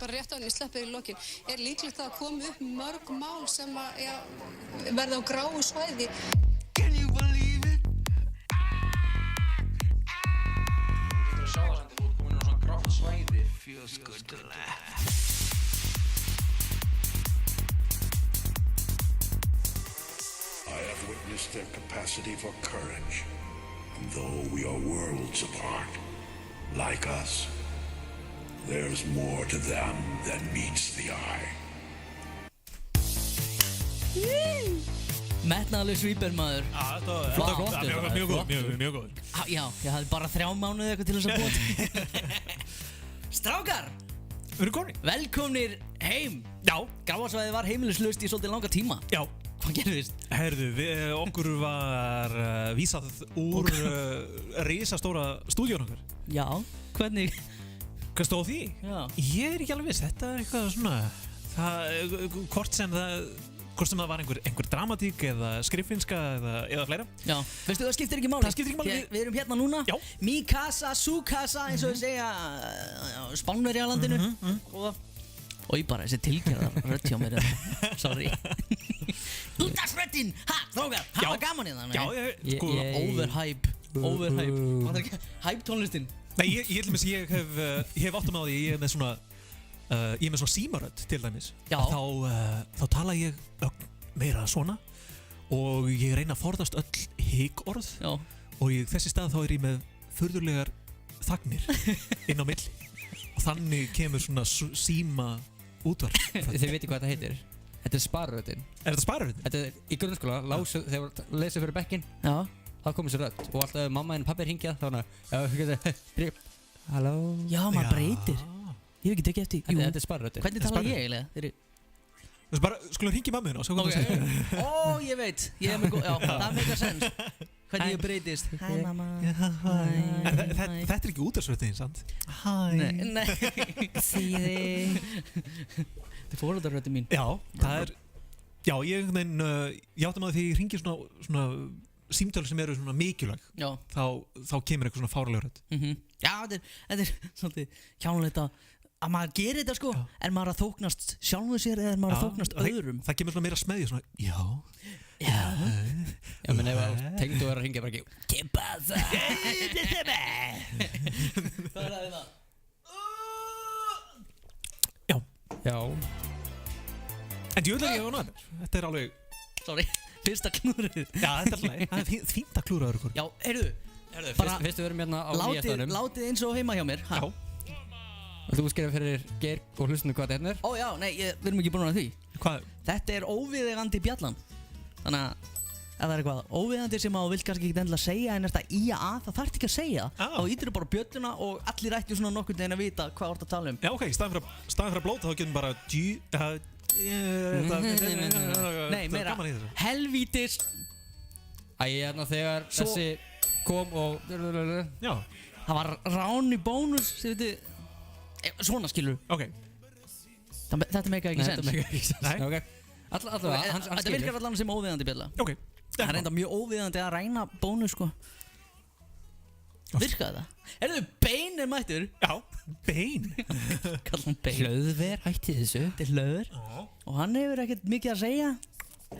Bara rétt á henni sleppið í lokin. Líklegt að koma upp mörg mál sem að verða á gráu svæði. Can you believe it? Þú getur að sjá það samt þú ert komin á svona grátt svæði. Feels good to laugh. I have witnessed their capacity for courage. And though we are worlds apart, like us, there's more to them than meets the eye. Metnaðarlegur svíper maður. Þetta Flottur. var mjög góð. Já, ég hafði bara 3 mánuði eitthvað til þess að búa. Strákar, Við erum komin. velkomnir heim. Já. Gráasvæðið var heimilislaust í svolítið langa tíma. Já. Hvað gerðist? Herðu, okkur var vísað úr risastóra stúdíón okkar. Já, hvernig? Hvað stóð því? Já. Ég er ekki alveg viss, þetta er eitthvað svona hvort sem það var einhver dramatík eða skriffinska eða fleira. Já, veistu það skiptir ekki máli. Það skiptir ekki máli. Við erum hérna núna. Já. Mi casa, su casa, eins og þau segja Spánverja á landinu. Og ég bara, þessi tilgerðar rödd hjá mér. Sorry. Útdagsröddin! Ha, þrókar, hafa gaman í það. Já, Overhype. Hype tónlistin. Nei, ég hef áttum á því, ég er með svona símarödd til dæmis. Já. Þá tala ég meira svona og ég reyna að forðast öll higorð. Já. Og þessi stað þá er ég með furðulegar þagnir inn á milli og þannig kemur svona síma útvarp. Þið veitir hvað þetta heitir. Þetta er spararöddin. Er þetta spararöddin? Þetta er í grunnskóla, þegar lesið fyrir bekkinn, Já. þá kom þessi rödd og alltaf mamma en pabbi hringja þá halló. Já, maður breytir. Ég hef ekki tekið eftir. Jú. Þetta er spararöddin. Hvernig tala ég eiginlega? Skulum hringja mömmu og sjá hvað það segir. Ó, ég veit. Ég er með góð. Já, það meikar sens. Hvernig ég breytist. Hæ, mamma. Þetta er ekki útvarpsröddin, sant? Hæ. Nei. Síði. Þetta er foreldrarröddin mín. Já, það er. Já, ég áttum að því ég hringi svona símtölu sem eru svona mikilvæg. Já. Þá kemur eitthvað svona fáralegur rödd. Já, þetta er svolítið kjánulegt að maður gerir þetta sko. Er maður að þóknast sjálfu sér eða er maður að þóknast öðrum? Það kemur svona meira smeðju svona, já. Já, menn ef að tengdu er að hringja bara ekki. ¿Qué pasa? Hvað er það? Já. Já. En ég vil ekki hafa náður. Þetta er alveg. Sorry, fyrsta klúðrið. Já, þetta er alveg. Það er fínt að klúra öðru hvort. Já, heyrðu. Fyrst við erum hérna á nýjastanum. Látið eins og heima hjá mér. Já. Og þú skrifa fyrir Geir og hlustinu hvað þetta er. Ó já, nei, við erum ekki búin að því. Hvað? Þetta er óviðeigandi bjallan. Þannig að ef það er eitthvað óviðeigandi sem að þú vilt kannski ekki endilega segja en eftir að það þarf ekki að segja. Þá ítir þú bara bjölluna og allir ættu svona nokkurn veginn að vita hvað þú ert að tala um. Já, ok, í staðinn fyrir að blóta þá getum bara Nei, meira helvítis. Hérna þegar þessi kom og Já. Það var rán í bónus, þið veitu. Svona skilur. Ok. Þetta meikar ekki sens. Þetta meikar ekki sens. Nei. Ok. Allavega, Þetta virkar allan sem óviðeigandi bjalla. Ok. Það er enda mjög óviðeigandi að ræna bónus sko. Virkaði það? Erðu, Bein er mættur? Já, Bein. Kalla hann Bein. Hlöðver, hætti þessu. Þetta er Hlöður. Og hann hefur ekkert mikið að segja.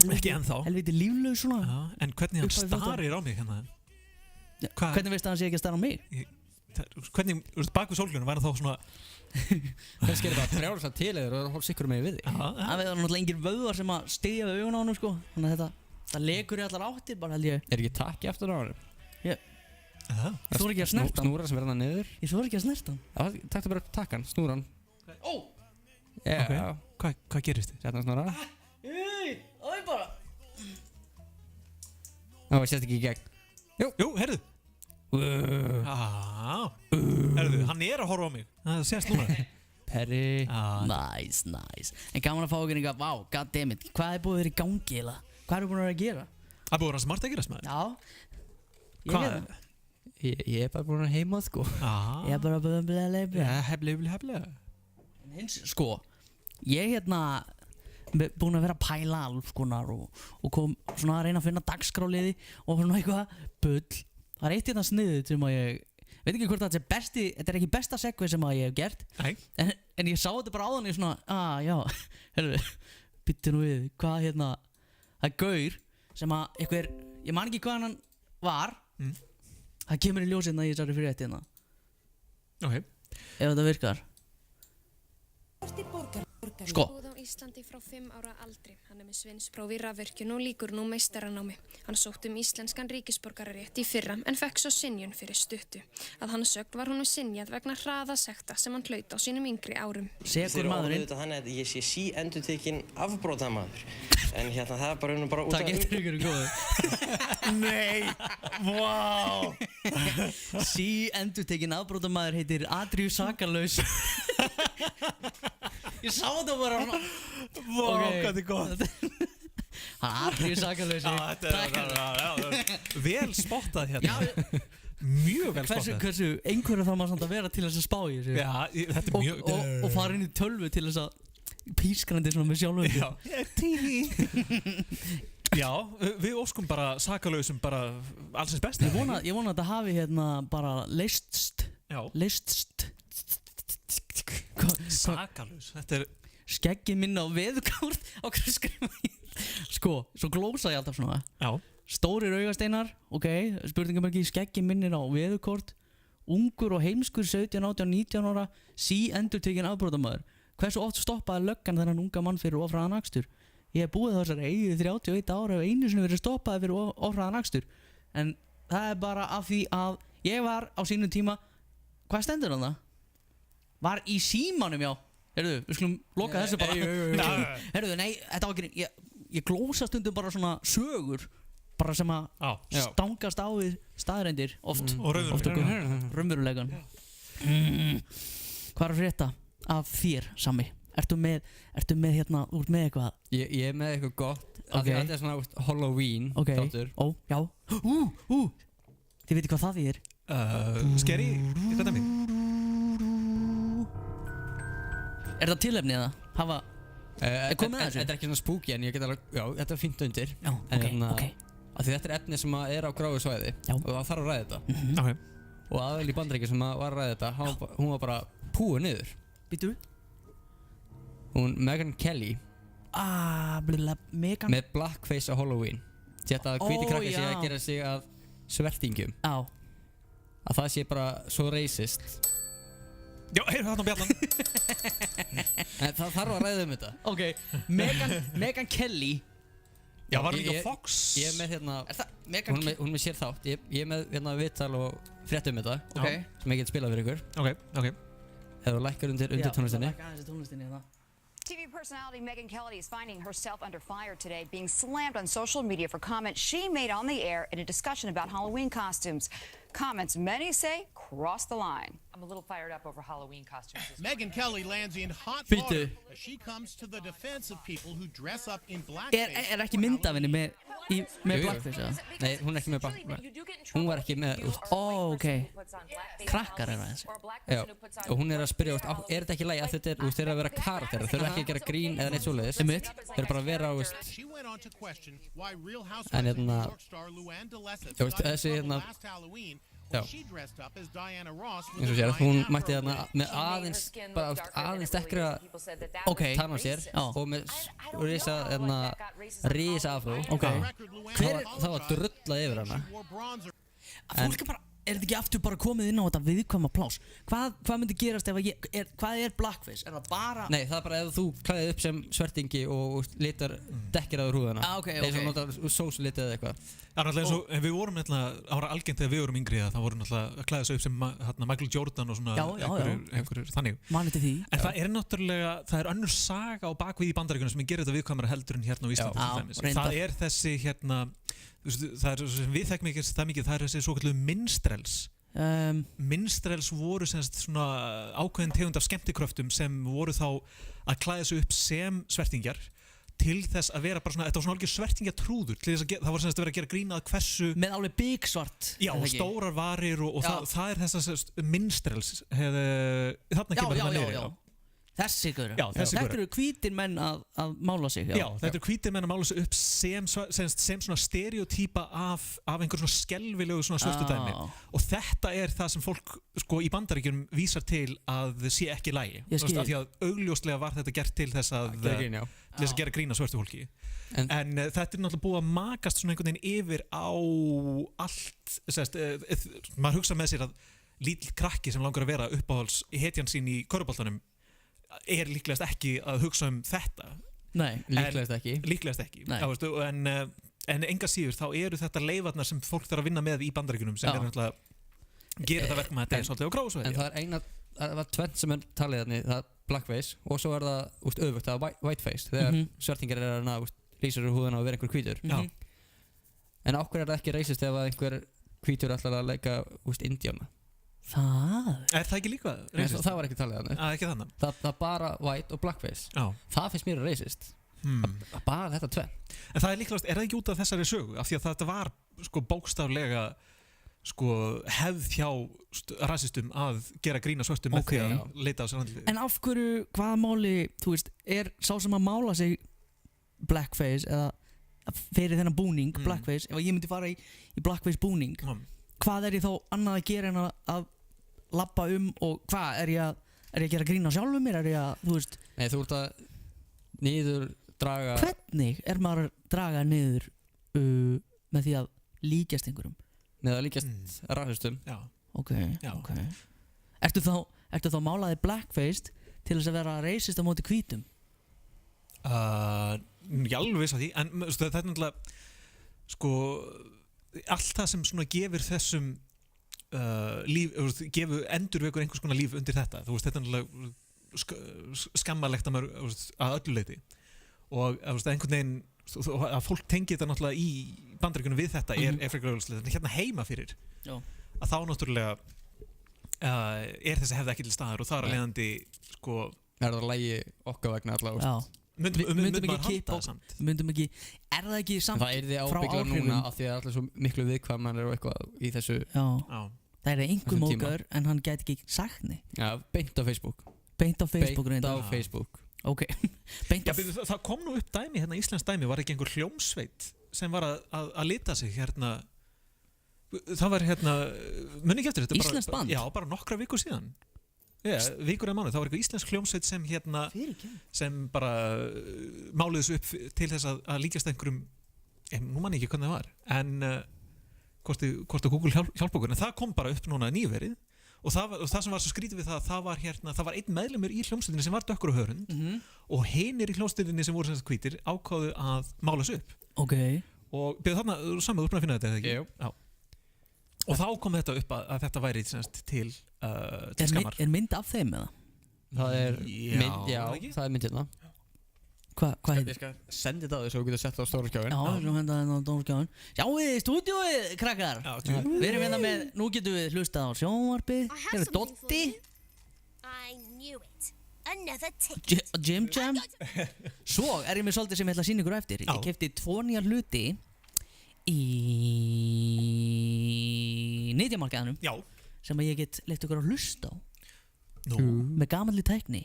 Ekki ennþá. Helviti líflaug svona. Já, en hvernig hann starir á mig hérna? Hvernig veistu að hann sé ekki að stara á mig? Hvernig, bak við sólgljónu væri þá svona. Kannski er þetta brjálast að til eður og hálf sikkur með við því. Það veit náttúrulega engir vöðvar sem að styðja við augun á honum sko. Þannig að þetta lekur í allar áttir bara held ég. Er ekki takki aftur á honum? Ég þóra ekki að snerta hann. Snúrar sem verða niður. Ég þóra ekki að snerta hann. Já, taktu bara takkan, snúra hann. Ó! Já. Hvað gerist þið? Hérna snúra. Ói bara. Það sést ekki í gegn. Jú, heyrðu. Heyrðu, hann er að horfa á mig. Það sést núna. Perri. Nice. En gaman að fá okkur einhvað, vá, goddammit, hvað er búið að vera í gangi eiginlega? Hvað er búin að vera að gera? Það er búið að vera smart að gera smaður. Já. Hvað? Ég er bara búin að heima sko. Ég er bara búin að leifja. Heflega. Hins, sko, ég búin að vera að pæla alls konar og kom svona að reyna að finna dagskráliði og svona eitthvað bull. Það er eitt hérna sniðið sem að veit ekki hvort þetta ekki besta segvi sem að ég hef gert. Nei. En ég sá þetta bara áðan í svona, já, býttu nú við, hvað hérna, það er gaur sem að ég man ekki hvað hann var, það kemur í ljósina í þessari frétt hérna. Ok. Ef þetta virkar. Sko. Búið á Íslandi frá 5 ára aldri. Hann með svinnspróf í rafvirkjun og lýkur nú meistaranámi. Hann sótti íslenskan ríkisborgararétt í fyrra en fekk svo synjun fyrir stuttu. Að hann sögn var honum synjað vegna hraðasekta sem hann hlaut á sínum yngri árum. Segur maðurinn. Þannig að ég sé síendurtekinn afbrotamaður. En hérna það er bara út af... Það getur ykkur góðu. Nei, vá. Síendurtekinn afbrotamaður heitir Adriu Sakalauss. Ég sá þetta bara svona. Vá, hvað þetta er gott. Adriu Sakalauss. Vel spottað hérna. Mjög vel spottað. Hversu einhverju þarf maður samt að vera til þess að spá í þessu. Já, þetta er mjög... Og fara inn í tölvu til þess að pískrandi svona með sjálfum. Já, við óskum bara Sakalausum bara allsins best. Ég vona að þetta hafi hérna bara leystst. Sakalaus, þetta er... Skeggið minna á veðurkort á hverju skrifa ég. Sko, svo glósa ég alltaf svona. Já. Stórir augasteinar, ok, spurningamerki, skeggið minnir á veðurkort. Ungur og heimskur 17, 18, 19 ára, síendurtekinn afbrotamaður. Hversu oft stoppaði löggan þennan unga mann fyrir ofraðan akstur? Ég hef búið þessari eigi 31 ára og einu sinni verið stoppaði fyrir ofraðan akstur. En það er bara af því að ég var á sínum tíma, hvað stendur hann það? Var í símanum, já. Herðu, við skulum loka þessu bara. Herðu, nei, þetta var ekki, ég glósa stundum bara svona sögur, bara sem að stangast á við staðreindir, oft. Og raunverulegan. Hvað er að frétta af þér, Sammi? Ertu með hérna, út með eitthvað? Ég er með eitthvað gott. Þetta er svona Halloween þáttur. Ó, já. Þið veitir hvað það þýðir? Scary, þetta er mér. Er það tilefnið það? Hafa... komið að þessu? Þetta er ekki svona spooky en ég get alveg... Já, þetta er fínt undir. Já, ok. Af því þetta er efni sem er á gráu svæði. Já. Og það þarf að ræða þetta. Ok. Og aðeil í Bandaríkjunum sem var að ræða þetta, hún var bara púið niður. Býtu? Hún Megyn Kelly. Megan... Með blackface á Halloween. Þetta að hvíti krakki sé að gera sig að svertingum. Já. Að það sé bara svo racist. Já, heyrðu þarna á bjallan. En það þarf að ræða þetta. Ok, Megan Kelly. Já, var hún ekki á Fox? Ég er með hérna... Er það Megan Kelly? Hún er með sér þátt. Ég er með hérna viðtal og frétt þetta. Ok. Sem ég get spilað fyrir ykkur. Ok. Ef þú lækkar undir tónlistinni. Já, lækka tónlistinni hérna. TV personality Megyn Kelly is finding herself under fire today, being slammed on social media for comments she made on the air in a discussion about Halloween costumes. Comments many say crossed the line. I'm a little fired up over Halloween costumes. Megyn Kelly lands in hot water as she comes to the defense of people who dress up in blackface. Er ekki mynd af henni með blackface, eða? Nei, hún er ekki með blackface. Hún var ekki með... ok. Krakkar er það. Já, og hún er að spyrja, er þetta ekki lægi að þetta er að vera karakter? Þau eru ekki að gera grín eða neitt svoleiðis. Þau eru bara að vera á... En hérna... Þessi hérna... Já, eins og sér, hún mætti þarna með aðeins dekkra tann á sér og með risa afró. Það var drullað yfir hana. Fólk er bara, er þetta ekki aftur bara komið inn á þetta viðkvæma plás? Hvað myndi gerast ef hvað er blackface? Er það bara... Nei, það er bara ef þú klæðið upp sem svertingi og litar dekkir áður húðana. Eins og notar sósulitið eða eitthvað. Já, náttúrulega eins og við vorum ára algengt þegar við vorum yngri það voru náttúrulega að klæða sig upp sem Michael Jordan og svona einhverjur þannig. Manið til því. En það er náttúrulega, það er önnur saga á bakvið í Bandaríkjunum sem gerir þetta viðkvæmara heldur en hérna á Íslandi til dæmis. Það er þessi hérna, við þekkjum ekki það mikið, það er þessi svokölluðu minstrels. Minstrels voru svona ákveðin tegund af skemmtikröftum sem voru þá að klæða sig upp sem svertingjar til þess að vera bara svona, þetta var svona alveg svertingjatrúður til þess að það var semst að vera að gera grín að hversu með alveg byggsvart já, stórar varir og það er þess að minstrels þarna kemur það niður Þessi gaur? Já, þessi gaur. Þetta eru hvítir menn að mála sig? Já, þetta eru hvítir menn að mála sig upp sem svona stereotýpa af einhver svona skelfilegu svona svörtudæmi og þetta er það sem fólk sko í Bandaríkjunum vísar til að sé ekki í lagi af því að augljóslega var þetta gert til þess að gera grín að svörtu fólki en þetta er náttúrulega búið að makast svona einhvern veginn yfir á allt maður hugsa með sér að lítill krakki sem langar að vera uppáhalds hetjan sín í körfuboltanum er líklegast ekki að hugsa þetta. Nei, líklegast ekki. Líklegast ekki. Já, veistu, en enga síður þá eru þetta leifarnar sem fólk þarf að vinna með í Bandaríkjunum sem er náttúrulega gera þetta verkum að þetta er svolítið á gráðsvæði. En það var tvennt sem er talið þarna, það er blackface og svo er það öfugt, það er whiteface þegar svartingar er að lýsa úr húðuna og vera einhver hvítur. En á hverju er það ekki racist ef einhver hvítur ætlar að leika indjána? Er það ekki líka racist? Það var ekki talið þannig. Ekki þannig. Það bara white og blackface. Það finnst mér racist. Bara þetta tvennt. En það er líklegast, er það ekki út af þessari sögu? Af því að þetta var sko bókstaflega sko hefð hjá rasistum að gera grína svörtum með því að leita á sér andliti. En af hverju, hvaða máli, þú veist, er sá sem að mála sig blackface eða fyrir þennan búning, blackface, ef ég myndi fara í blackface búning hvað er ég þá annað að gera en að labba og hvað, er ég að gera grína sjálfum mér, er ég að, þú veist Nei, þú ert að niður draga Hvernig er maður að draga niður með því að líkjast einhverjum? Með að líkjast rasistum Já. Ok. Ertu þá málaði blackface til þess að vera racist á móti hvítum? Ég alveg viss að því, en þetta er náttúrulega sko allt það sem svona gefur þessum endurvekur einhvers konar líf undir þetta þú veist, þetta er náttúrulega skammarlegt að öllu leyti og einhvern veginn að fólk tengi þetta náttúrulega í Bandaríkjunum við þetta er frekar augljóslega, þetta hérna heima fyrir að þá náttúrulega er þessi hefði ekki til staðar og það er að leiðandi sko er það lægi okkar vegna allavega myndum ekki er það ekki samt það er því ábyggla núna af því að allir svo miklu viðkvæmar og eitthvað í þessu það er einhver móður en hann gæti ekki sagt neitt beint á Facebook ok það kom nú upp dæmi hérna íslensk dæmi var ekki einhver hljómsveit sem var að lita sig hérna það var hérna muni ekki eftir þetta íslenskt band? Já, bara nokkra vikur síðan vikur eða mánuð, það var eitthvað íslensk hljómsveit sem hérna sem bara máliði þessu upp til þess að líkjast einhverjum nú man ég ekki hvernig það var en hvort að Google hjálpa okkur en það kom bara upp núna nýverið og það sem var svo skrítið við það var hérna, það var einn meðlimur í hljómsveitinni sem var dökkur á hörund og hinir í hljómsveitinni sem voru sem sagt hvítir ákváðu að mála þessu upp og byrðu þarna, samið úr að finna þetta eða ekki? Já. Og þá kom þetta upp að þetta væri til skammar. Er mynd af þeim eða? Það er mynd, já, það er mynd hérna. Hvað heitir? Ég skal senda þetta á því svo þú getur sett það á stóra skjáin. Já, við erum henda þetta á stóra skjáin. Sjáum við í stúdíóið, krakkar. Við erum hérna með, nú getum við hlustað á sjónvarpið. Hér er Dotti. I knew it. Another ticket. Jim Jam. Svo er ég með svolítið sem ég ætla að sýna ykkur eftir. Ég keypti 2 nýja hluti í netjamarkaðanum sem að ég get leitt ykkur að hlusta á með gamalli tækni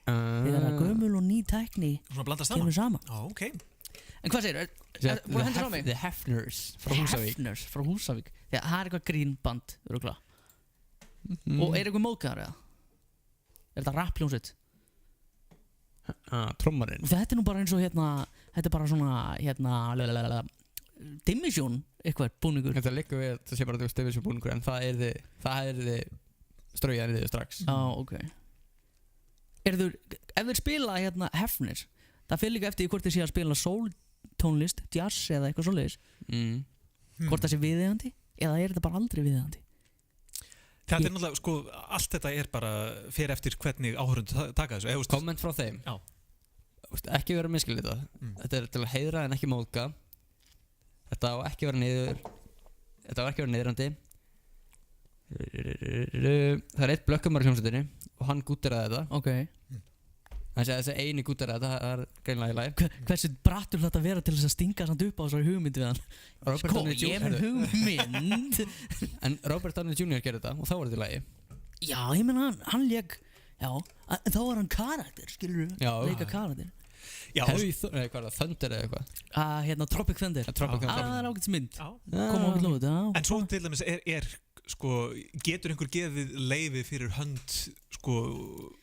þegar að gömul og ný tækni kemur saman En hvað segir þú? The Hefners frá Húsavík Það er eitthvað grínband og er eitthvað móðgæðar eða? Er þetta rappljónsveit? Trommarinn Þetta er nú bara eins og hérna þetta er bara svona Division eitthvað búningur Þetta liggur við það sé bara Division búningur en það er þið straujaðið þið strax ok ef þeir spila hérna Hefnir það fyrir líka eftir hvort þeir sé að spila soul tónlist, jazz eða eitthvað svoleiðis hvort það sé viðeigandi eða er þetta bara aldrei viðeigandi Þetta er náttúrulega, sko, allt þetta er bara fyrir eftir hvernig áhörundu taka þessu Komment frá þeim ekki vera miskilið þetta er til að heiðra en ekki móðga Þetta á ekki vera niðrandi Það er eitt blökkumar í hljómsveitinni og hann gútteraði þetta þessi eini gútteraði þetta það er greinlega í lagi Hversu brattur þetta vera til þess að stinga samt upp á þessari hugmynd við hann Sko, ég er hugmynd En Robert Downey Jr. gerði þetta og þá var þetta í lagi Já, ég menna hann lék Já, en þá var hann karakter, skilur við, leika karakter. Hvað er það, Thunder eða eitthvað? Hérna, Tropic Thunder. Tropic Thunder. Það er ágætis mynd. Koma ágætt lóð, já. En svo til dæmis sko, getur einhver gefið leyfi fyrir hönd, sko,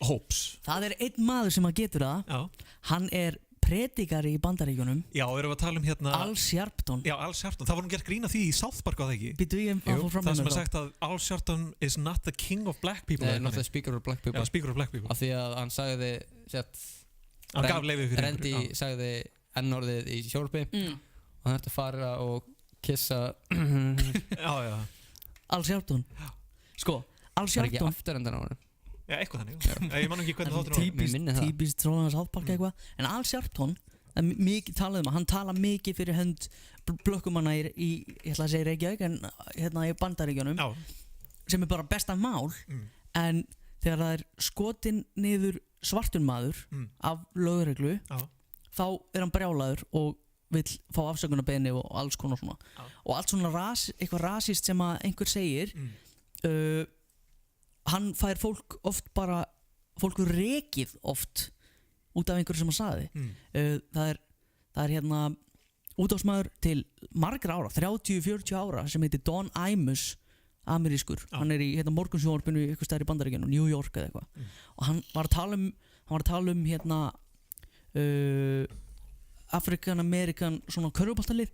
hóps? Það er einn maður sem að getur það. Já. Hann er predikari í Bandaríkjunum. Já, erum við að tala hérna... Al Sharpton. Já, Al Sharpton. Það var nú gert grín af því í South Park, var það ekki? Býtu ég að fór fram það sem er sagt að Al Sharpton is not the king of black people. Nei, not the speaker of black people. Já, speaker of black people. Af því að hann sagði, hann gaf leyfi fyrir Randy sagði N-orðið í hjólpi og hann ætti að fara og kissa Já. Al Sharpton. Sko, Al Sharpton. Það er ekki afturendan á hann. Já, eitthvað þannig. Ég man ekki hvernig þáttur var. Típist svona South Park eitthvað. En Al Sharpton, mikið talað hann tala mikið fyrir hönd blökkumanna í ég ætla að segja Reykjavík, en hérna í Bandaríkjunum. Já. Sem er bara besta mál, en þegar það er skotin niður svartur maður af lögreglu, þá er hann brjálaður og vill fá afsökunarbeiðni og alls konar svona. Og allt svona eitthvað rasist sem að einhver segir, hann fær fólk oft bara, fólk er rekið oft út af einhverju sem hann sagði. Það er hérna útásmaður til margra ára, 30-40 ára, sem heitir Don Imus, amerískur. Hann er í hérna morgunsjónvarpinu eitthvað stær í Bandaríkjunum, New York eða eitthvað. Og hann var að tala um hérna Afrikan-Amerikan svona körfuboltalið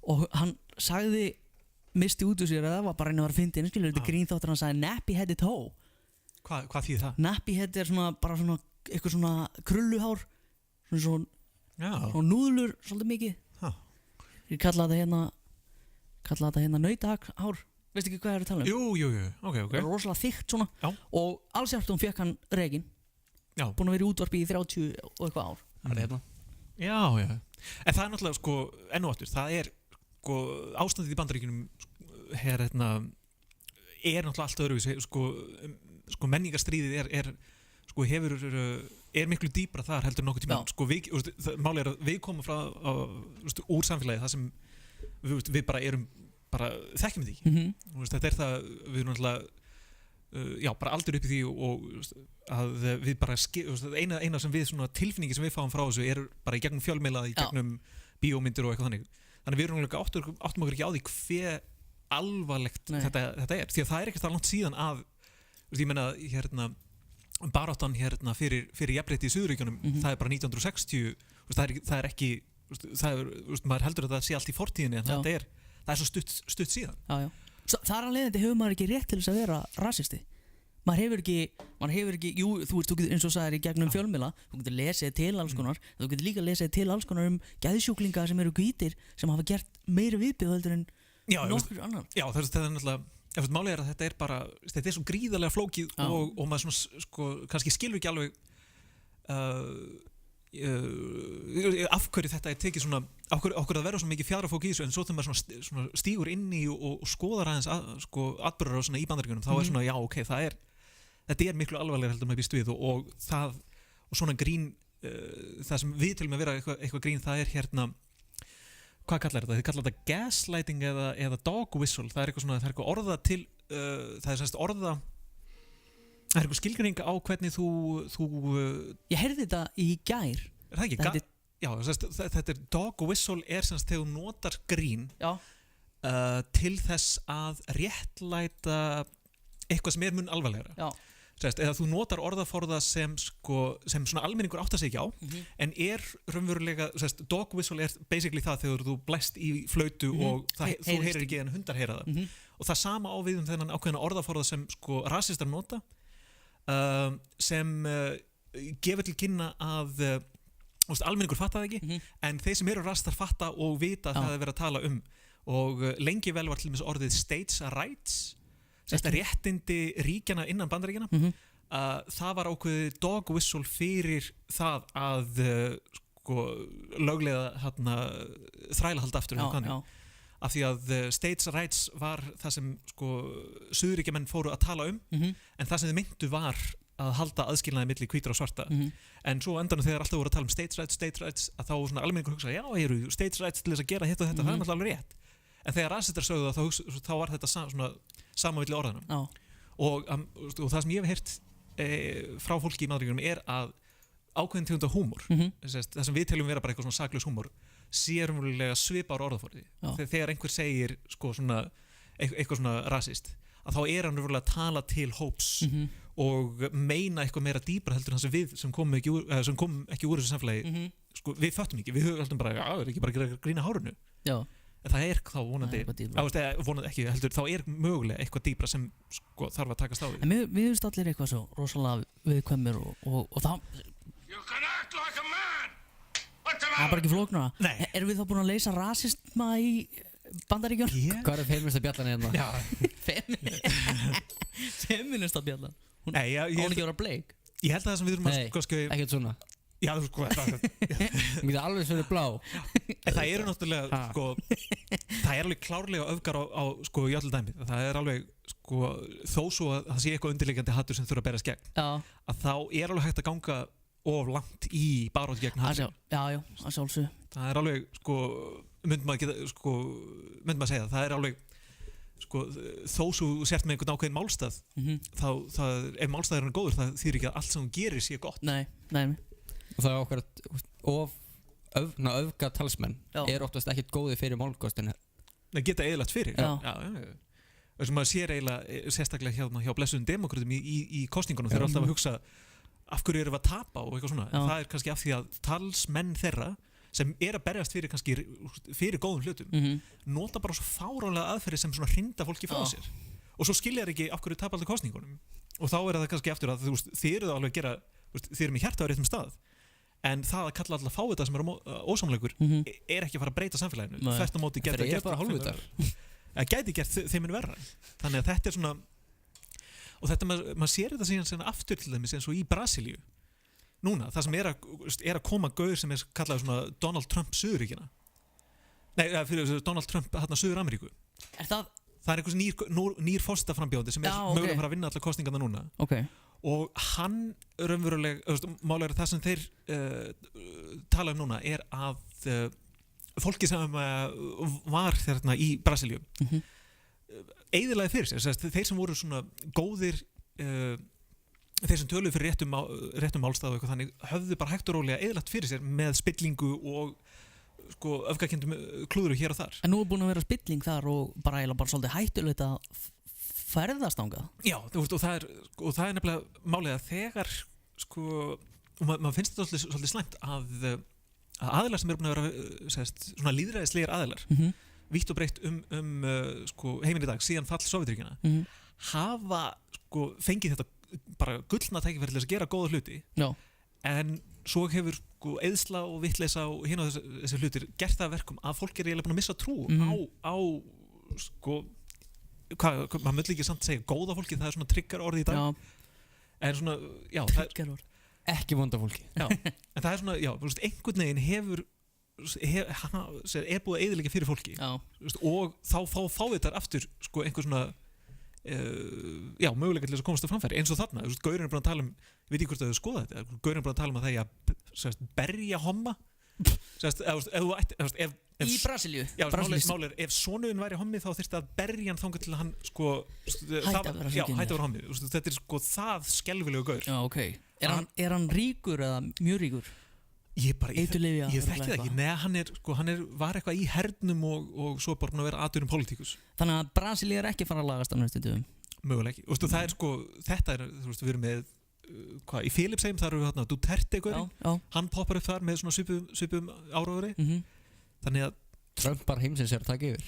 og hann sagði, misti út úr sér að það var bara einu að vera fyndin, skilur, þetta grínþáttur, hann sagði nappy-headed hoe. Hvað þýðir það? Nappy-head er svona, bara svona, eitthvað svona krulluhár, svona núðlur, svolítið mikið. Ég kalla þetta hérna nautahár, veist ekki hvað er að tala um? Jú, ok. Það er rosalega þykkt svona. Og Al Sharpton fékk hann reginn. Búinn að vera í útvarpi í 30 og eitthvað ár. Það er hérna. Já. En það er náttúrulega, sko, enn og aftur, það er, sko, ástandið í Bandaríkjunum hérna, er náttúrulega allt öðruvísi, sko, menningarstríðið er miklu dýpra þar heldur nokkuð tíma. Sko, málið er að við komum frá úr samfélagi það sem við bara erum þekkjum því ekki. Þetta er það, við erum náttúrulega bara aldur upp í því og að við bara eina sem við, svona tilfinningi sem við fáum frá þessu er bara í gegnum fjölmiðla, í gegnum bíómyndir og eitthvað þannig. Þannig við erum áttum okkur ekki á því hve alvarlegt þetta er, því að það er ekkert það langt síðan að, ég meina, hérna baráttan hérna fyrir jafnrétti í Suðurríkjunum, það er bara 1960, það er ekki, maður heldur að það sé allt í fortíðinni, en það er svo stutt síðan. Já. Þar að leiðandi hefur maður ekki rétt til þess að vera rasisti. Maður hefur ekki, jú, þú getur eins og sagðir í gegnum fjölmiðla, þú getur lesið til alls konar, þú getur líka lesið til alls konar geðsjúklinga sem eru hvítir, sem hafa gert meira viðbjóð heldur en nokkur annan. Já, það er náttúrulega, málið er að þetta er svo gríðarlega flókið og maður svona, sko, kannski skilur ekki alveg af hverju þetta er tekið svona, okkur að vera svo mikið fjadrafók í þessu, en svo þegar maður svona stígur inn í og skoðar aðeins atburðar í Bandaríkjunum, þá er svona, já, ok, þetta er miklu alvarlegra heldur maður býst við og svona grín, það sem við til með vera eitthvað grín, það er hérna, hvað kallar þetta? Þið kallar þetta gaslighting eða dog whistle, það er eitthvað svona, það er eitthvað orða til, það er semst orða, það er eitthvað skilgreining á hvernig þú Ég heyrði þetta í gær. Er það ekki? Já, þetta er dog whistle er semst þegar þú notar grín til þess að réttlæta eitthvað sem er mun alvarlegra. Já. Eða þú notar orðaforða sem svona almenningur áttar sig ekki á, en er raunverulega, dog whistle er basically það þegar þú blæst í flautu og þú heyrir ekki en hundar heyra það. Og það sama á við þennan ákveðna orðaforða sem rasistar nota, sem gefur til kynna að almenningur fatta það ekki, en þeir sem eru rasistar fatta og vita hvað það er verið að tala um. Og lengi vel var til dæmis orðið states' rights, réttindi ríkjana innan Bandaríkjana, það var ákveðið dog whistle fyrir það að löglega þrælahald aftur af því að states' rights var það sem Suðurríkjamenn fóru að tala um, en það sem þið myndu var að halda aðskilnaði milli hvítra og svarta, en svo endanum þegar alltaf voru að tala um states' rights að þá svona almenningur hugsa, já, eru states' rights til þess að gera hitt og þetta, það er náttúrulega alveg rétt, en þegar rasistar sögðu það þá var þetta svona sama milli orðanum og það sem ég hef heyrt frá fólki í Bandaríkjunum að ákveðin tegund af húmor það sem við teljum vera bara eitthvað svona saklaus húmor sé raunverulega svipar orðaforði þegar einhver segir sko svona eitthvað svona rasist að þá hann raunverulega að tala til hóps og meina eitthvað meira dýpra heldur en við sem komum ekki úr þessu samfélagi sko, við föttum ekki, við höfum bara ekki bara að grína hárunu en það þá vonandi ekki heldur, þá mögulega eitthvað dýpra sem sko, þarf að takast á því en við finnst allir eitthvað svo rosalega viðkvæmur og það það bara ekki flóknara erum við þá búin að leysa rasisma í Bandaríkjunum? Hvað feminista bjallan hérna? Feminista bjallan? Hún ekki að vera bleik? Ég held að það sem við þurfum að ekkert svona Já, sko Hún getur alveg verið blá En það eru náttúrulega sko, það alveg klárlega öfgar á sko, í öllu dæmi það alveg sko, þó svo að það sé eitthvað undirliggjandi hattur sem þurfa að berast gegn að þá alveg hægt að ganga of langt í barátt gegn hattur Já, að sjálfsög Það alveg sko, myndi maður segja það alveg sko, þó svo sért með einhvern ákveðin málstað þá ef málstaðurinn er góður það þýðir ekki að allt sem hún gerir sé gott Nei og það okkar öfga talsmenn oftast ekkert góði fyrir málkostinu Það geta eiginlegt fyrir þess að maður sér eiginlega sérstaklega hjá blessuðum demókratum í kosningunum þeir eru alltaf að hugsa af hverju erum við að tapa og eitthvað svona en það kannski af því að talsmenn þeirra sem að berjast fyrir kannski fyrir góðum hlutum nota bara svo fáránlega aðferði sem svona hrinda fólki frá sér og svo skilja þeir ekki af hverju tapa alltaf kosningunum og þá það kannski eftir að þið eru það alveg að gera þið eru með hjarta á réttum stað en það að kalla alltaf fávita sem ósamleikur ekki að fara að breyta samfélaginu þvert á móti geta gæti gert þeim verra þannig að þetta svona og þetta maður sér þetta síðan aftur til dæmis eins og í Brasilíu núna, það sem að koma gaur sem kallað svona Donald Trump Suðuríkina fyrir Donald Trump Suður-Ameríku það einhvers nýr forsetaframbjóðandi sem mögulega að fara að vinna allar kosningarna núna og hann raunverulega málega það sem þeir tala núna að fólki sem var þarna í Brasilíu eyðilagði fyrir sér þeir sem voru svona góðir þeir sem töluðu fyrir réttum málstað og eitthvað þannig höfðu bara hægt og rólega eyðilagt fyrir sér með spillingu og sko öfgakenndum klúðru hér og þar En nú búin að vera spilling þar og bara svolítið hættulegt að ferðast ángað Já, og það nefnilega málið að þegar sko, og maður finnst þetta svolítið slæmt að aðilar sem eru búin að vera svona lýðræðislegir aðilar vítt og breytt sko, heiminn í dag síðan fall Sovétríkjanna hafa sko, fengið þetta bara gullna tækifæri til að gera góða hluti en svo hefur sko, eyðsla og vitleysa og hinn á þessi hlutir gert það verkum að fólk eiginlega búin að missa trú á sko, maður möll ekki samt segja góða fólki, það svona trigger orði í dag en svona, já ekki vonda fólki en það svona, já, einhvern veginn hefur búið að eyðileggja fyrir fólki og þá fá þetta aftur sko, einhver svona möguleika til þess að komast að framfæri eins og þarna, gaurinn búin að tala veit ég hvort að þau skoða þetta, gaurinn búin að tala það að berja homma í Brasilíu málir, ef sonuðin væri hommi þá þyrfti að berja hann þangað til að hann sko, hætti að vera hommi þetta sko það skelfilegu gaur Er hann ríkur eða mjög ríkur? Ég þekki það ekki hann var eitthvað í hernum og svo bara búin að vera atvinnum pólitíkus Þannig að Brasilía ekki fara að lagast á næstu dögum Mögulega ekki, það sko þetta við erum með í Filipsheim þar eru við Duterte hann poppar upp þar með svona svipum áróðuri þannig að Trumpar heimsins að taka yfir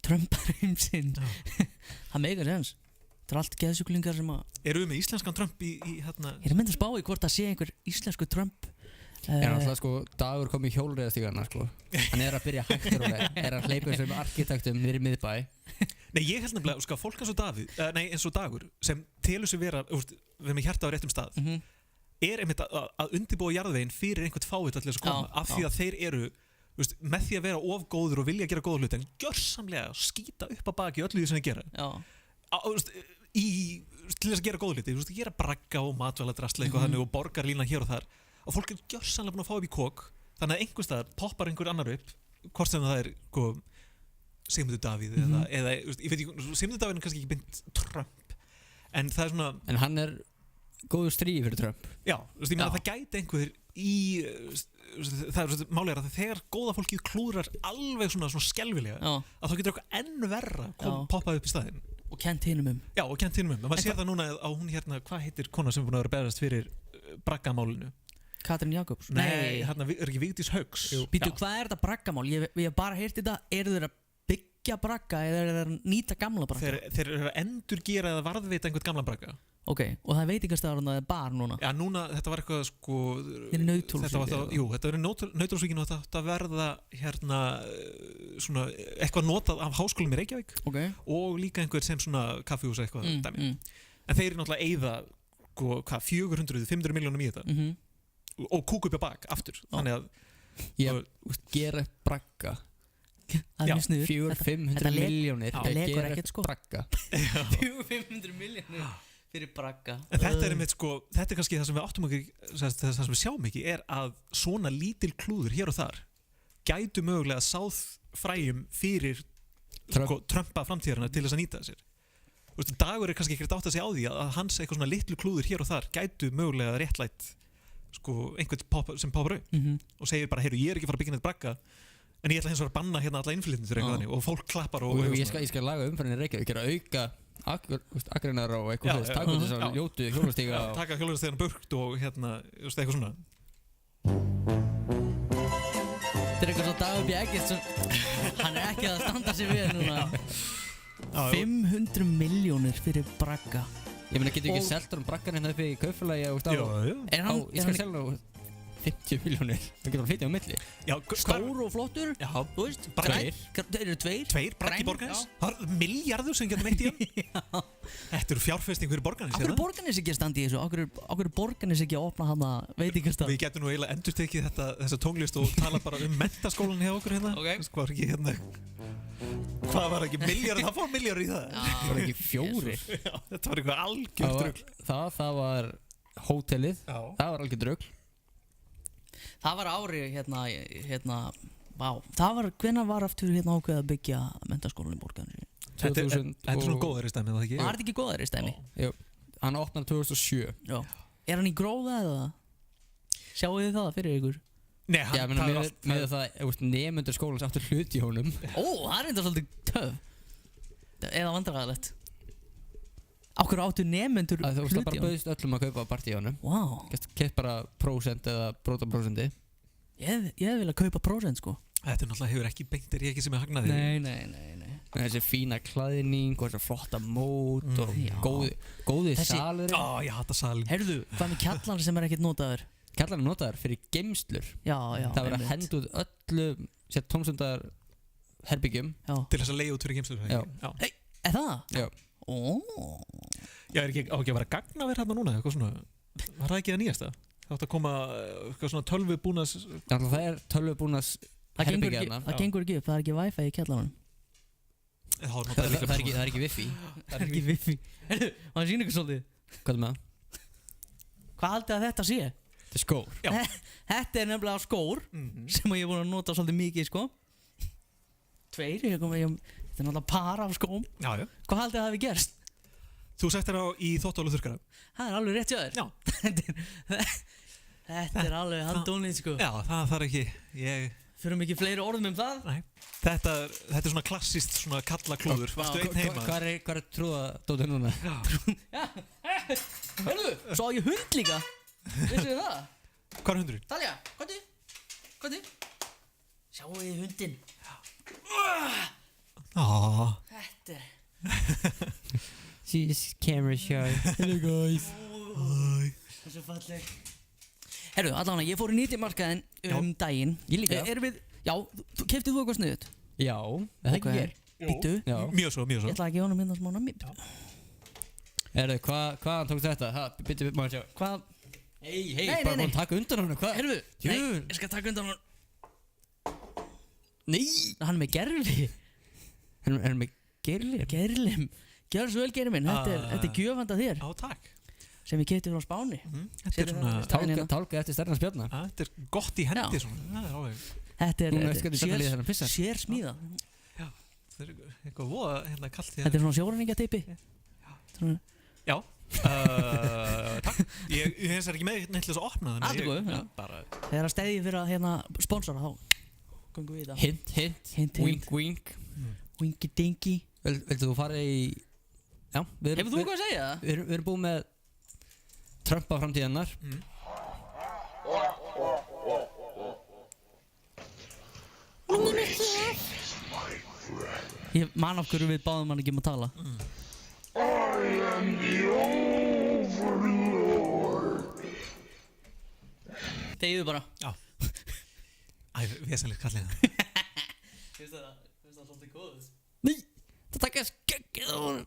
Trumpar heimsins það meikar sens það allt geðsjúklingar sem að Eru við með íslenskan Trump í hérna Ég myndi að spá í hvort að sé einhver íslensku Trump En alltaf sko, Dagur kom í hjólreiðastígarna sko hann að byrja hægtur og að hleypa sem arkitektum niður í miðbæ Nei, ég held nefnilega, sko, fólk eins og Dagur sem telur sig vera með hjarta á réttum stað einmitt að undirbúa jarðveginn fyrir einhvern fávita til þess að koma af því að þeir eru með því að vera of góður og vilja gera góða hluti en gjörsamlega skýta upp að baki öllu því sem þeir gera til þess að gera góða hluti gera bragga og matvæladrasla þannig og borgarlína hér og þar og fólk gjörsamlega búin að fá upp í kók þannig að einhvers staðar poppar einhver annar upp hvort sem það Sigmundur Davíð eða ég veit ekki, Sigmundur Davíð er kannski ekki beint Trump en það er svona en hann góður stríð fyrir Trump. Já, þú veist, ég meina það gæti einhver það er málið að þegar góða fólkið klúðrar alveg svona skelfilega að þá getur eitthvað enn verra poppað upp í staðinn. Og kennt hinum Já, og kennt hinum maður sér það núna á hún hérna, hvað heitir kona sem er búin að vera beðast fyrir braggamálinu? Katrín Jakobs? Nei, hérna er ekki Vigdís Hauks. Býtu, hvað er þetta braggamál? Ég hef bara heyrt þetta, eru þeir að byggja bragga eða eru þeir að nýta gamla bragga? Þeir eru að endurgera eða varðveita einhvern gamla bragga. Ok, og það er veitingastæður og það er bar núna? Já, núna, þetta var eitthvað sko Þeir eru Nauthólsvíkin? Jú, þetta var Nauthólsvíkin og þetta verða hérna svona eitthvað notað af háskólum í Reykjavík og líka einhver sem svona kaffihús eitthvað dæmi. En þeir eru náttúrulega eyða hvað, 400-500 milljónum í þetta og kúka upp á bak aftur. Þannig að ég gera bragga 400-500 milljónir Þetta legur ekkert sko bragga 400-500 milljónir fyrir bragga. En þetta er einmitt sko, þetta er kannski það sem við áttum okkur, það sem við sjáum ekki er að svona lítil klúður hér og þar gætu mögulega sáð fræjum fyrir Trumpa framtíðarna til þess að nýta sér. Dagur er kannski ekkert átt að segja á því að hans eitthvað svona litlu klúður hér og þar gætu mögulega réttlætt sko einhvern sem poppar upp og segir bara, heyrðu, ég er ekki að fara að byggja neitt bragga en ég ætla hins vegar að banna hérna alla innflytjendur eitthvað þannig og fólk klappar og ég skal laga umferðinni Reykjavík, auka akreinar og eitthvað taka þess að ljótu hjólastíga taka hjólastígan burt og hérna eitthvað svona. Þetta er eitthvað svo Dagur B. Eggertsson hann er ekki að standa sig við núna 500 milljónir fyrir bragga. Ég meina, getur ekki selta braggan hérna uppi í kaupfélagi ég skal selja 50 milljónir, það getur að flytja á milli. Já, stór og flottur. Já, þú veist, þeir eru tveir braggi Borgarnes. Það er milljarður sem getur meitt í hann. Þetta eru fjárfesting fyrir Borgarnes. Akkur er Borgarnes ekki að standa í þessu? Akkur er Borgarnes ekki að opna hana veitingastað? Við getum nú eiginlega endurtekið þessa tónlist og tala bara menntaskólan hjá okkur hérna. Hvað var ekki hérna? Hvað var ekki milljarður? Það fór milljarður í það. Það var ekki 4. Þetta var eitthvað algjört rugl. Það var hótelið. Það var algjört rugl. Það var árið hvenær var aftur ákveð að byggja menntaskólan í Borgarnesi? Þetta er svona góðærisdæmi, það ekki? Var þetta ekki góðærisdæmi? Jú, hann opnaði 2007. Já. Er hann í Gróða eða? Sjáu þið það fyrir ykkur? Nei, hann með það nemendur skólans áttur hlut í honum. Það er enda svolítið töf. Eða vandræðilegt. Ákveður áttu nemendur hluti á hann? Það bara bauðist öllum að kaupa partí á hann. Keitt bara prósent eða brótaprósenti. Ég hef viljað kaupa prósent sko. Þetta náttúrulega hefur ekki beint ekki sem er hagnaði. Nei. Þessi fína klæðning og þessi flotta mót og góði salur. Ég hata salin. Heyrðu, hvað með kjallar sem er ekkert notaður? Kjallar er notaður fyrir geymslur. Já. Það verður að henda út öllu tómstundar herbyggjum. Til þess að leiða út fyrir geymslur. Já. Er það? Já. Já, er ekki að vera gagnaver hérna núna, eitthvað svona, var það ekki það nýjasta? Það átt að koma eitthvað svona tölvubúnas. Það er tölvubúnas herbyggja hérna. Það gengur ekki upp, það er ekki wifi í kjallarunum. Það er ekki wifi. Það er ekki wifi. Herru, maður sýnir ykkur svolítið. Hvað er með það? Hvað haldið að þetta sé? Þetta er skór. Þetta er nefnilega skór sem ég er búin að nota svolítið mikið, sko. 2, þetta er náttúrulega par af skóm. Já. Hvað haldið það hafi gerst? Þú sett þér á í þvottálu þurrkara. Það er alveg rétt hjá þér. Já. Þetta er alveg handónið, sko. Já, það þarf ekki. Þurfum ekki fleiri orðum það? Nei. Þetta er svona klassískt svona kalla klúður. Varstu einn heima? Hvað er trúðadótið núna? Já. Hörðu, svo á ég hund líka. Vissu þið það? Hvað er hundurinn? Talja, komdu. Sjáu þið hundinn. Þetta er She's camera shy. Hello guys. Það er svo falleg. Herru, allavega, ég fór í nýtimarkaðinn daginn. Ég líka. Keyptið þú eitthvað sniðut? Já, það ekki ég. Býttu. Mjög svo. Ég ætla að gefa honum hérna smá nammi. Herru, hvaðan tókst þetta? Býttu, maður sjá. Hvað? Hei, bara búin að taka undan honum, hvað? Herru, nei, ég skal taka undan honum. Nei! Hann er með gerfi. Hann er með gerlim? Gerlim. Gjör svo vel, Geiri minn. Þetta er gjöfanda þér. Já, takk. Sem ég keypti frá Spáni. Þetta er svona tálka eftir stærna spjörna. Þetta er gott í hendi svona. Þetta er sér smíða. Já, það er eitthvað voða hérna kallt. Þetta er svona sjóræningjarteipi. Já, Takk. Ég hins ekki með neitt til þess að opna það. Allt er góð, bara... Þegar að stæði fyrir að hérna sponsora þá gangum við það. Hint, wink. Winky dinky. Viltu þú fara í... Já, Hefur þú eitthvað að segja? Við erum búin með Trumpa framtíðannar. Ég man af hverju við báðum hann ekki að tala. I am the Overlord. Þegiðu bara. Já. Vesalir kallið það. Finnst það svolítið góð? Nei, það takkar skeggið á honum.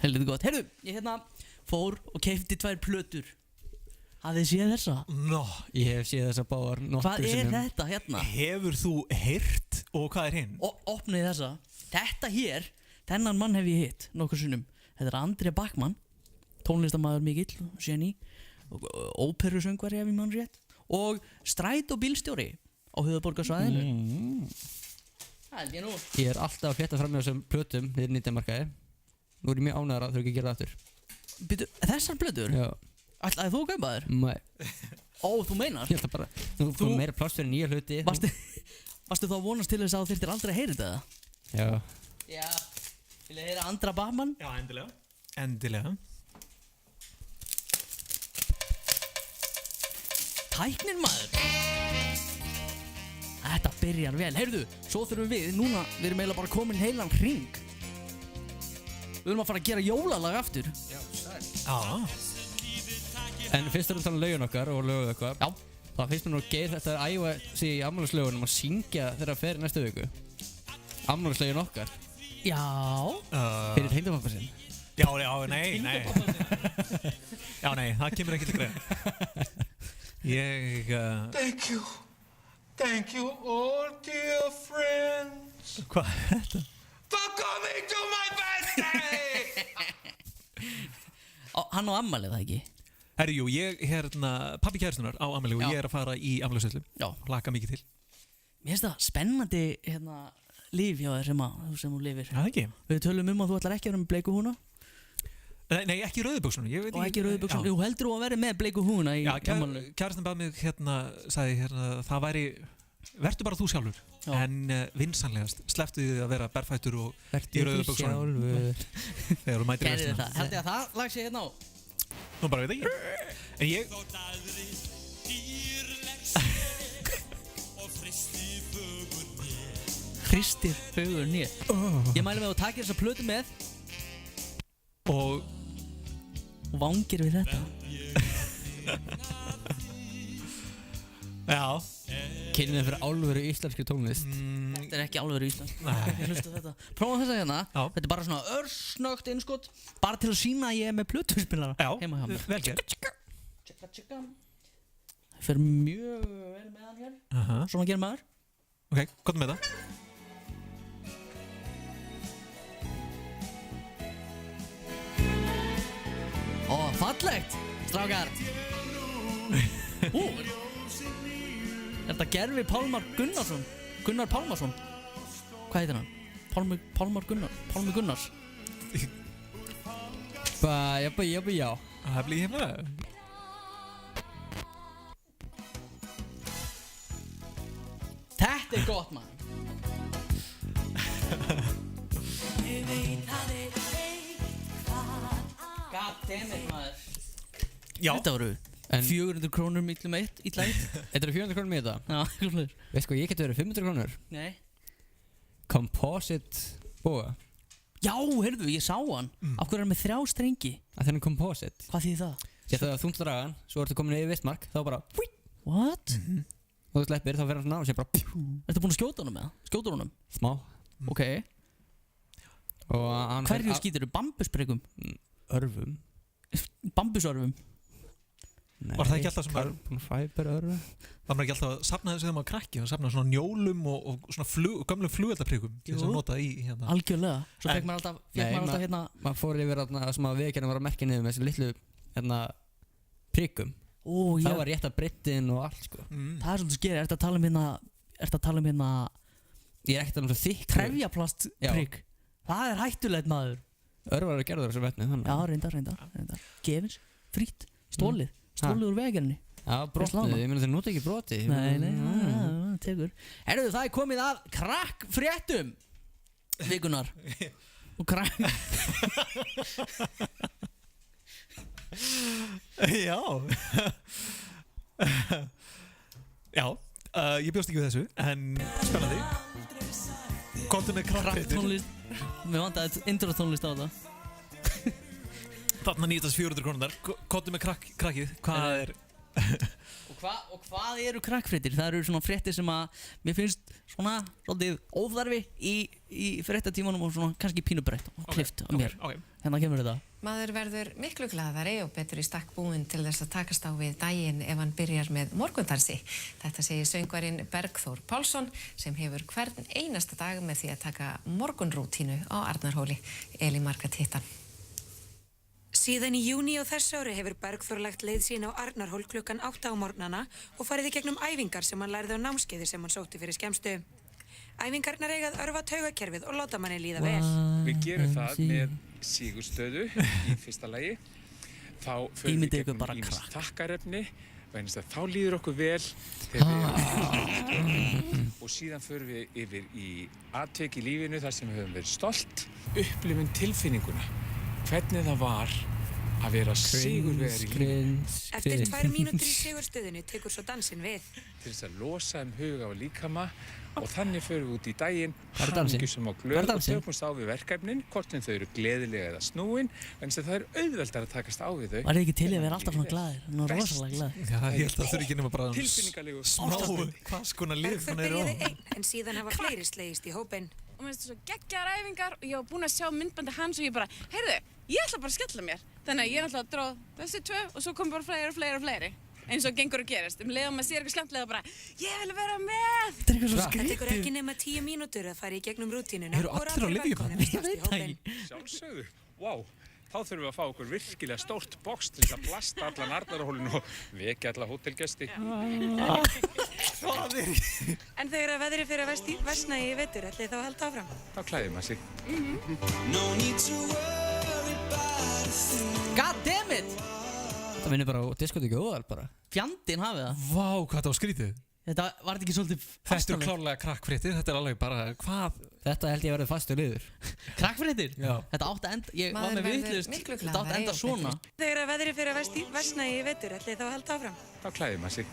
Heldur gott. Heyrðu, ég fór og keypti 2 plötur. Hafið þið séð þessa? Ég hef séð þessa báðar Hvað er þetta hérna? Hefur þú heyrt og hvað er hinn? Opnið þessa. Þetta hér, þennan mann hef ég hitt nokkur sinnum. Þetta er André Backmann, tónlistarmaður mikill, geni, óperusöngvari ef ég mann rétt, og strætóbílstjóri á höfuðborgarsvæðinu. Það held ég nú. Ég er alltaf að fletta fram með þessum plötum við nýtjamarkaði. Nú er ég mjög ánægður að þau ekki gera það aftur. Byrju, þessar plötur? Já. Ætlaði þú að kaupa þér? Nei. Ó, þú meinar? Ég ætla bara, þú får meira pláss fyrir nýja hluti. Varstu þá að vonast til þess að þú þyrftir aldrei að heyra þetta? Já. Já. Vil ég heyra Andra Backmann? Já, endilega. Tæknir maður. Þetta byrjar vel. Heyrðu, svo þurfum við, núna, við erum eiginlega bara komin heilan hring. Við erum að fara að gera jólalag aftur. Já, sæl. Já. En fyrst erum við að tala um lögin okkar og löguð eitthvað. Já. Það finnst mér nú geið þetta að æfa sig í afmælislögunum að syngja þegar það fer næstu viku. Afmælislögin okkar. Já. Fyrir tengdapappa sinn. Já, nei. Já, nei, það kemur ekki til greið. Thank you all dear friends. Hvað er þetta? For coming to my birthday. Hann á afmælið, það ekki? Herri, jú, pabbi kæristunar á afmæli og ég er að fara í afmælisveislu. Já. Hlakka mikið til. Mér finnst það spennandi líf hjá þér sem þú lifir. Já, ekki. Við tölum að þú ætlar ekki að vera með bleiku húna. Nei, ekki í rauðubuxunum. Og ekki í rauðubuxunum. Jú, heldur þú að vera með bleiku húna í afmælinu? Já, kærastan bað mig sagði það væri, vertu bara þú sjálfur. Já. En vinsanlegast, slepptu því að vera berfættur og í rauðubuxunum. Þegar þú mætir verðina. Held ég að það lag sé hérna á? Nú bara veit ekki. En ég... Hristir fögur nér. Ég mæli með að taka þessa plötu með og vangir við þetta. Já. Kynnið fyrir alvöru íslenskri tónlist. Þetta er ekki alvöru íslensk. Hlusta þetta. Prófa þessa hérna. Þetta er bara svona örsnögt innskot, bara til að sína að ég er með plötuspilara heima hjá mér. Vel gert. Tjekka. Það fer mjög vel með hann hér. Svo maður gerir maður. Ok, hvað með það? Ó, fallegt, strákar. Er þetta Gerfi Pálmar Gunnarsson? Gunnar Pálmarsson? Hvað heitir hann? Pálmar Gunnars? Já. Það blir hérna. Þetta er gott, mann. Goddammit, maður. Já. Þetta voru 400 krónur illa eitt. Þetta eru 400 krónur með þetta? Já, klúður. Veist hvað, ég geti verið 500 krónur? Nei. Composite boga. Já, heyrðu, ég sá hann. Af hverju er hann með 3 strengi? Það er composite. Hvað þýðir það? Þegar þú þungt dragan, svo ertu komin yfir vistmark, þá bara What? Og þú sleppir, þá fer hann svona og sé bara Ertu búin að skjóta honum eða? Skjóta honum? Smá. Ok. Og hverju skýtur þú? Bambusbrekum? Örvum. Bambusörvum? Var það ekki alltaf sem Carbon fiber örvum? Var maður ekki alltaf að safna þessu þegar maður krakki og safna svona njólum og svona gömlum flugveldaprikum til þess að nota í hérna. Algjörlega. Svo fekk maður alltaf hérna maður fór yfir þarna sem að viðgerðin var að merkja niður með þessu litlu hérna prikum. Það var rétt að brittin og allt sko. Það er svolítið skerið. Ertu að tala um hérna Ég er ekkert að tala um svo þykk trefjaplastprik. Það er hættulegt, maður. Örvar eru gerður þessu vetni þannig. Já, reyndar. Gefins, frýtt, stólið úr vegarinni. Já, brotnið, ég meina þeir nota ekki broti. Nei, tekur. Herðu, það komið að krakkfréttum vikunar. Og krakk. Já. Já, ég bjóst ekki við þessu, en spennandi. Komdu með krakkfréttir. Mér vantaði intro-tónlist á þetta. Þarna 9.400 krónunar. Komdu með krakkið, hvað er... Og hvað eru krakkfréttir? Það eru svona fréttir sem að mér finnst svona svolítið óþarfi í fréttatímanum og svona kannski pínubrætt og klift á mér. Hérna kemur þetta. Maður verður miklu glaðari og betur í stakk búinn til þess að takast á við daginn ef hann byrjar með morgundansi. Þetta segir söngvarinn Bergþór Pálsson sem hefur hvern einasta dag með því að taka morgunrútínu á Arnarhóli. Elín Margrét hittan. Síðan í júní á þessu ári hefur Bergþór lagt leið sín á Arnarhól klukkan 8 á morgnana og farið í gegnum æfingar sem hann lærði á námskeiði sem hann sótti fyrir skemmstu. Æfingarnar eiga að örva taugakerfið og láta manni líða vel. Við gerum það með sigurstöðu í fyrsta lagi. Þá förum við gegnum ýmis þakkarefni og þá líður okkur vel og síðan förum við yfir í atvik í lífinu þar sem við höfum verið stolt, upplifum tilfinninguna. Hvernig það var að vera sigurvegari í lífinu. Eftir 2 mínútur í sigurstöðinu tekur svo dansinn við. Til þess að losa huga og líkama og þannig förum við út í daginn, hamingjusum og glöð og tökumst á við verkefnin, hvort sem þau eru gleðilega eða snúin, en það er auðveldar að takast á við þau. Var þið ekki til í að vera alltaf svona glaðir? Nú er rosalega glaðir. Já, ég held að það þurfi ekki nema bara smá hvað skona lið Bergþór byrjaði einn, en síðan hafa fleiri slegist í hópinn. Og mér finnst það svo geggjaðar æfingar og ég var búin að sjá myndbandi hans og ég bara, heyrðu, ég ætla bara að skella mér. Þannig að ég er alltaf að dróð þessi 2 og svo kom bara fleiri. Eins og gengur að gerast. Leið maður sér eitthvað skemmtilega bara, ég vil vera með! Það tekur ekki nema 10 mínútur að fara í gegnum rútínuna og allir á lyfjum? í hópinn. Sjálfsögðu, wow. Þá þurfum við að fá okkur virkilega stórt box til að blasta allan Arnarhólinn og vekja alla hótelgesti. En þegar að veðrið fyrir að versna í vetur, ætlið þá að halda áfram? Þá klæðir maður sig. God damn it! Það minnir bara á diskotíku óðal bara. Fjandinn hafið það. Vá, hvað þetta var skrítið. Þetta var þetta ekki svolítið fastanlegt? Þetta eru klárlega krakkfréttir, þetta er alveg bara, hvað? Þetta held ég að verði fastur liður. Krakkfréttir? Já. Þetta átti að enda, ég var með vitlust, þetta átti að enda svona. Þegar að veðrið fyrir að versna í vetur, ætlið þá að halda áfram? Þá klæðir maður sig.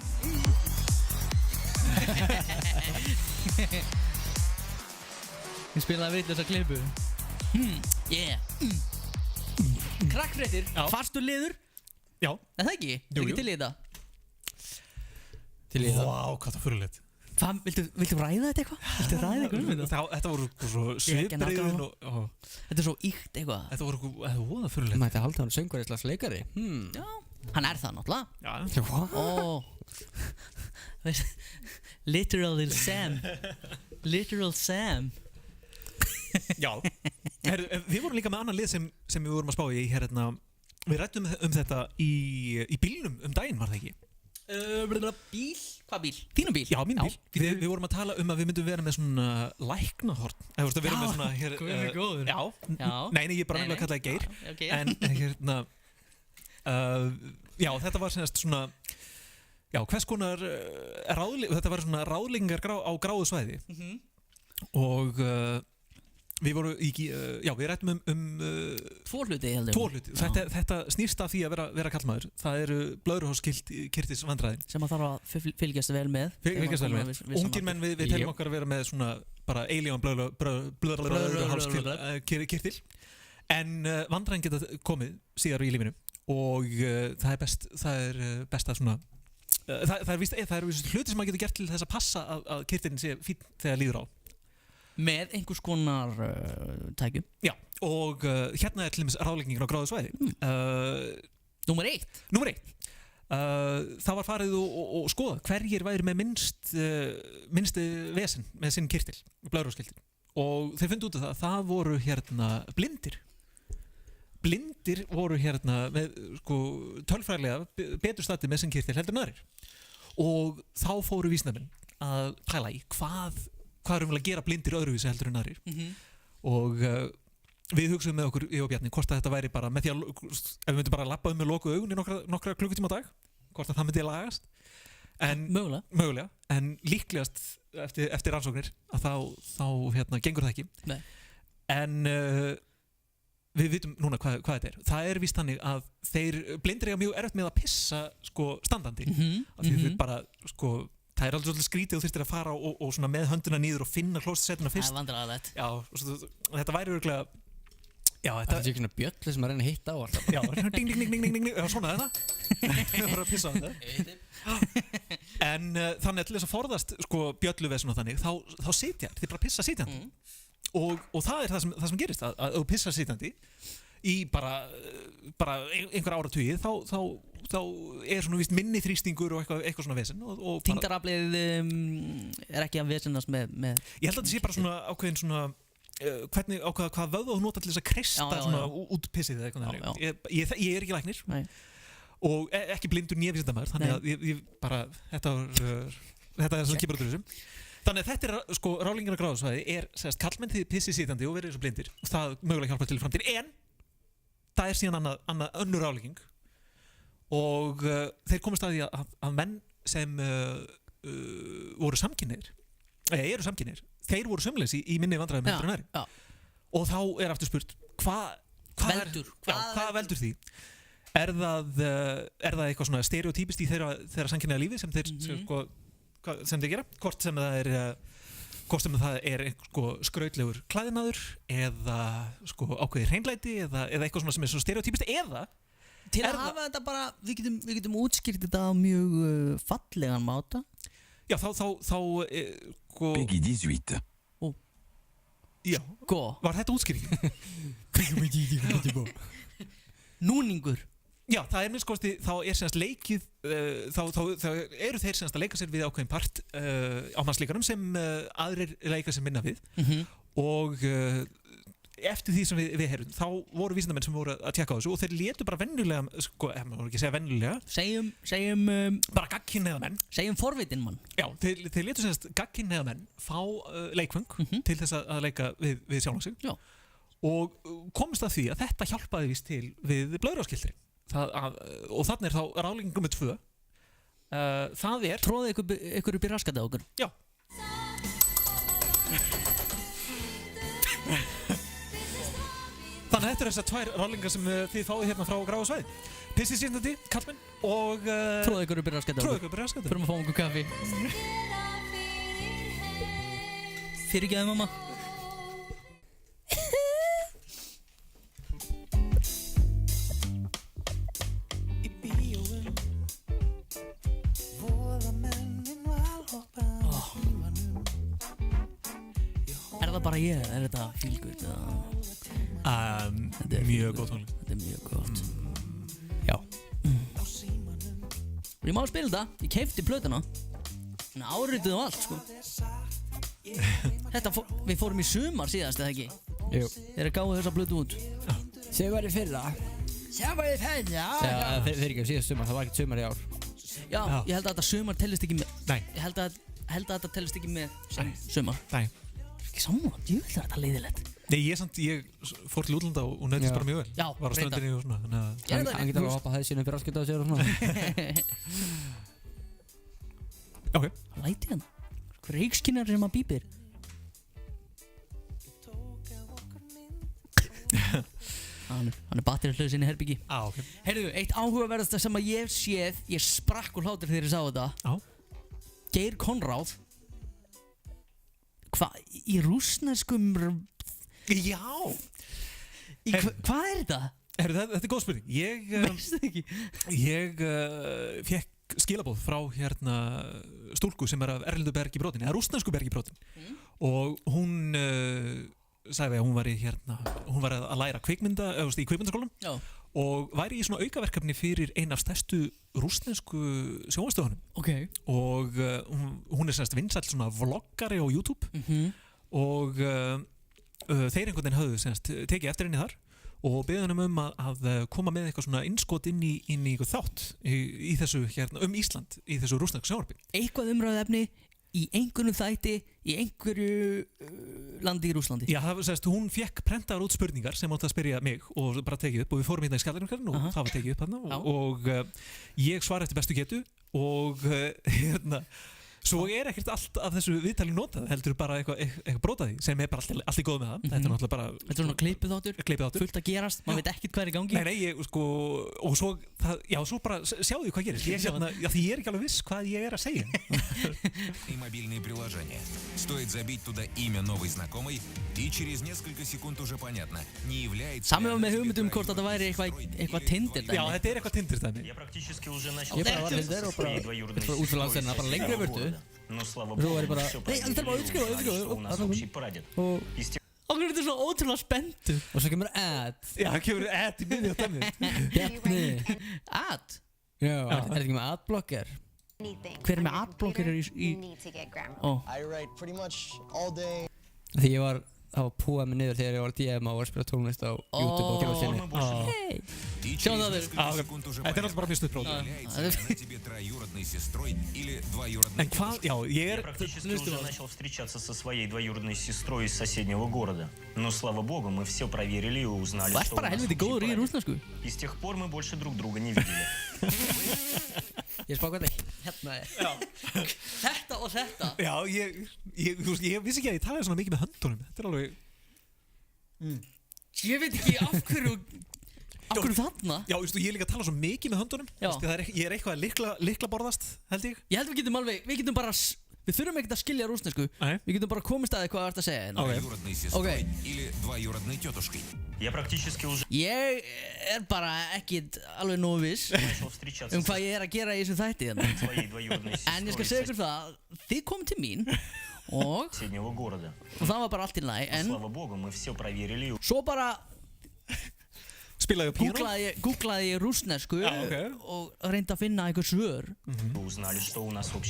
Ég spilaði vitlust að klippu. Krakkfréttir, fastur liður? Já. Er það ekki? Er ekki til í þetta? Til í það. Vá, hvað það fyrirleitt. Hvað, viltu ræða þetta eitthvað? Viltu ræða eitthvað þetta? Þetta voru svo svipriðin og... Þetta er svo íkt eitthvað. Þetta voru voða fyrirleitt. Það mætti að halda hann söngvari slags leikari. Já, hann er það náttúrulega. Já. Literal Sam. Literal Sam. Já. Við vorum líka með annan lið sem við vorum að spá í hérna. Við rættum þetta í bílnum daginn, var það ekki? Bíl? Hvað bíl? Þínum bíl? Já, mín bíl. Við vorum að tala að við myndum vera með svona læknahorn. Eða þú veist að vera með svona hér... Góður. Já. Nei, ég er bara nefnilega að kalla það Geir. Okay. En hérna... já, þetta var svona... Já, hvers konar... Þetta var svona ráðlingar á gráðu svæði. Og... við rættum tvo hluti heldur. Tvo hluti. Þetta snýrst af því að vera kallmaður. Það eru blöðruhálskirtis vandræðin. Sem að þarf að fylgjast vel með. Ungir menn við teljum okkar að vera með svona bara eilíðan blöðruhálskirtil. En vandræðin geta komið síðar í lífinu. Og það er best að svona... Það er víst hluti sem maður getur gert til þess að passa að kirtilin sé fín þegar líður á. Með einhvers konar tækjum. Já, og hérna er til dæmis ráðleggingin á gráðu svæði. Númer 1. Það var farið og skoða hverjir væri með minnst vesen með sinn kirtil, blöðruhálskirtil. Og þeir fundu út af það voru hérna blindir. Blindir voru hérna með tölfræðilega betur staddir með sinn kirtil heldur en aðrir. Og þá fóru vísindamenn að pæla í hvað erum við að gera blindir öðruvísi heldur en aðrir. Og við hugsaðum með okkur, ég og Bjarni, hvort að þetta væri bara með því að, ef við myndum bara labba með lokuð augun í nokkra klukkutíma á dag, hvort að það myndi lagast. En mögulega, en líklegast eftir rannsóknir að þá gengur það ekki. Nei. En við vitum núna hvað þetta er. Það er víst þannig að þeir blindir eiga mjög erfitt með að pissa standandi. Af því þau bara það er aldrei svolítið skrítið og þurftir að fara og svona með hönduna niður og finna klósettsetuna fyrst. Það er vandræðalegt. Já, og þetta væri örugglega þetta er ekki svona bjöll sem að reyna að hitta á alltaf. Já, ding, ding, ding, ding, ding, ding, já, svona þetta. Það er bara að pissa á þetta. En þannig að til þess að forðast bjölluvesen og þannig, þá sitja, þið bara pissa sitjandi. Og það er það sem gerist, að þú pissa sitjandi í bara einhver áratugi, þá er svona víst minni þrýstingur og eitthvað svona vesen. Þyngdaraflið er ekki að vesenast með... Ég held að þetta sé bara svona ákveðin svona hvernig ákveða hvað vöðva þú nota til þess að kreista svona út pissið eða eitthvað þannig. Ég er ekki læknir og ekki blindur nýja vísindamaður, þannig að ég bara þetta er sem kemur út úr þessu. Þannig að þetta er rálingar á gráðasvæði er kallmenn þið pissið sitjandi og verið eins og blindir og það mögulega hjálpar til í framtíð, en það er síðan önnur rálinging og þeir komast að því að menn sem voru samkynhneigðir eru samkynhneigðir, þeir voru sömuleiðis í minni vandræðum heldur en aðrir. Og þá er aftur spurt hvað veldur því? Er það eitthvað svona stereotypist í þeirra samkynhneigða lífi sem þeir gera, hvort sem það er skrautlegur klæðinaður eða ákveðið hreinlæti eða eitthvað svona sem er svo stereotypist, eða til að hafa þetta bara, við getum útskýrt þetta á mjög fallegan máta. Já, þá Peggy 18. Já, var þetta útskýringin? Núningur. Já, það er minnst þá er semst leikið þá eru þeir semst að leika sér við ákveðin part á mannslíkarum sem aðrir leika sér minna við og eftir því sem við heyrum, þá voru vísindamenn sem voru að tjekka á þessu og þeir létu bara venjulega, maður voru ekki að segja venjulega, segjum bara gagnkynhneigða menn, segjum forvitinn mann. Já, þeir létu semst gagnkynhneigða menn fá leikföng til þess að leika við sjálfan sig. Já. Og komist að því að þetta hjálpaði víst til við blöðruskiltri. Og þannig er þá rálingum með 2. Það er tróði ykkur upp í raskati á okkur. Já. Þannig að þetta er þessar 2 rálingar sem þið fáið hérna frá gráa svæði. Pissið sýndandi, kallmenn og tróði ykkur upp í raskati á okkur. Fyrir að fá okkur kaffi. Fyrirgefðu mamma. Er það bara ég? Er þetta fílgut? Mjög góð tónlist. Þetta er mjög gott. Já. Og ég má spila þetta. Ég keypti plötuna. Árituð og allt, Við fórum í sumar síðast, eða ekki? Jú. Þeir gáðu þessa plötu út. Sem var í fyrra. Já, þeir ekki síðast sumar, það var ekkert sumar í ár. Já, ég held að þetta sumar tellist ekki með. Nei. Ég held að þetta tellist ekki með sem sumar. Nei. Ekki saman, ég vil þetta leiðilegt. Nei, ég fór til útlanda og nefndist bara mjög vel. Já, var á ströndinni og svona. Hann getur að hoppa hæðsynum fyrir afskjöld á sér og svona. Ok. Læti hann. Reykskinnari sem að bípir. Hann er batterihlaus inn í herbyggi. Ok. Heyrðu, eitt áhugaverðasta sem að ég séð, ég sprakk úr hlátur þegar ég sá þetta. Geir Konráð. Í rússneskum... Já. Hvað er þetta? Þetta er góð spurning. Veistu ekki? Ég fekk skilabóð frá stúlku sem er af Erlenduberg í brotinni, eða rússnesku berg í brotinni. Og hún sagði að hún var að læra kvikmynda, í kvikmyndaskólanum. Já. Og væri í svona aukaverkefni fyrir eina af stærstu rússnesku sjónvarpsstöðvunum. Ok. Og hún er semst vinsæll svona vloggari á YouTube. Og þeir einhvern veginn höfðu semst tekið eftir henni þar og beðið henni að koma með eitthvað svona innskot inn í einhver þátt í þessu Ísland, í þessu rússnesku sjónvarpi. Eitthvað umræðuefni í einhverjum þætti í einhverju landi í Rússlandi. Já, það var sérst, hún fekk prentaðar út spurningar sem átti að spyrja mig og bara tekið upp og við fórum hérna í Skjaldarumhverfinu og það var tekið upp hérna og ég svara eftir bestu getu og hérna svo ekkert allt af þessu viðtali notað heldur bara eitthvað brótaði sem bara allt í góð með það. Þetta náttúrulega bara þetta svona klippið þáttur fullt að gerast, maður veit ekkert hvað í gangi. Nei, ég sko og svo svo bara sjáðu hvað gerist. Ég því ég ekki alveg viss hvað ég að segja. И мобильные приложения. Стоит забить туда имя новой знакомой, и через несколько секунд уже понятно, не является. Самið með hugmyndum hvort þetta væri eitthvað Tinder dæmi. Já, þetta eitthvað Tinder dæmi. Я практически уже начал своей двоюродной сестрой. Но слава богу, всё проверили, что у нас общий прадед. Og þetta svona ótrúlega spenntur. Og svo kemur ad. Já, kemur ad í miðju á dæmi. Bjarni. Ad? Já, þetta ekki með adblocker? Hver með adblocker í... I write pretty much all day. Því ég var að púa mig niður þegar ég var DM og var að spila tónlist á YouTube og gefa sinni. Sjáum það þér. Þetta alltaf bara fyrst upprót. En hvað, já, я практически уже начал встречаться со своей двоюродной сестрой из соседнего города. Но слава богу, мы все проверили и узнали, что у нас общий прадед. И с тех пор мы больше друг друга не видели. Ég spá hvernig hérna Þetta og þetta. Já, ég vissi ekki að ég talaði svona mikið með höndunum. Þetta alveg Ég veit ekki af hverju þarna. Já, ég líka að tala svo mikið með höndunum. Ég eitthvað að likla borðast, held ég. Ég held við getum bara við þurfum ekkert að skilja rússnesku. Við getum bara komist að hvað það ert að segja. Я практически уже Ég bara ekkert alveg nógu viss hvað ég að gera í þessu þætti hérna. En ég skal segja ykkur það, þið komum til mín og það var bara allt í lagi, en svo bara googlaði ég rússnesku og reyndi að finna einhver svör.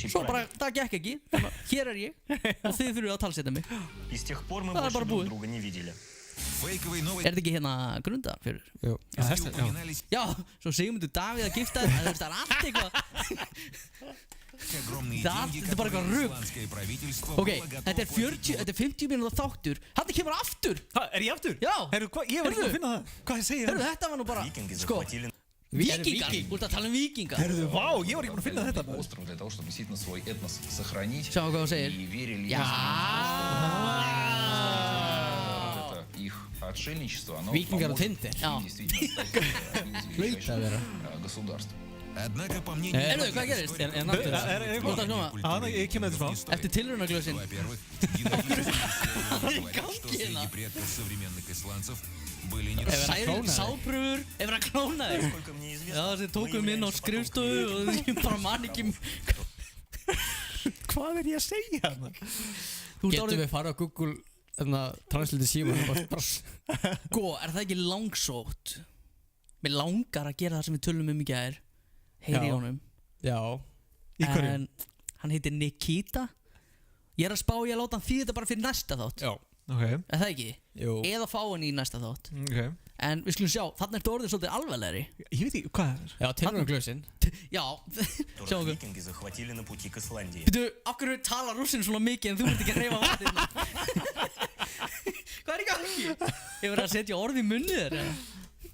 Svo bara, það gekk ekki, hér ég og þið þurfið að talsetja mig. Það bara búið. Er þetta ekki hérna Grundar fyrir? Jú. Já, svo Sigmundur Davíð að gifta það er allt eitthvað. Þetta er bara eitthvað rugl. Ok, þetta er 50 mínúta þáttur. Þetta kemur aftur. Er ég aftur? Já. Ég var ekki að finna það. Hvað segir það? Þetta var nú bara, sko, Викинgar, þú ert að tala Víkingar. Herðu, vá, ég var ekki búinn að finna þetta. Sjá hvað þú segir. Já. Викинgar og Tinder. Hlaut að vera. Однако по мнению... Erðu, hvað gerist? Ég kem með þetta frá. Eftir tilraunaglösin. Среди предков современных исландцев были не Sápröfur, ef það klónaði. Já, þeir tókum inn á skrifstofu og þeir bara man ekki. Hvað ég að segja? Getum við fara á Google Translate síma. Sko, er það ekki langsótt? Mér langar að gera það sem við tölum í gær. Heyri í honum. Já. Í hverju? En hann heitir Nikita. Ég að spá ég að láta hann þýða þetta bara fyrir næsta þátt. Já. Ok. Er það ekki? Jú. Eða fá hann í næsta þátt. Ok. En við skulum sjá, þarna ertu orðið svolítið alvarlegri. Ég veit ekki, hvað er? Já, tilraunaglösin. Já. Sjá okkur. Викинги захватили на пути к Исландии. Býtu, okkur tala rússinu svona mikið en þú ert ekki að hreyfa vatnina. Hvað er í gangi? Ég verið að setja orð í munni þér.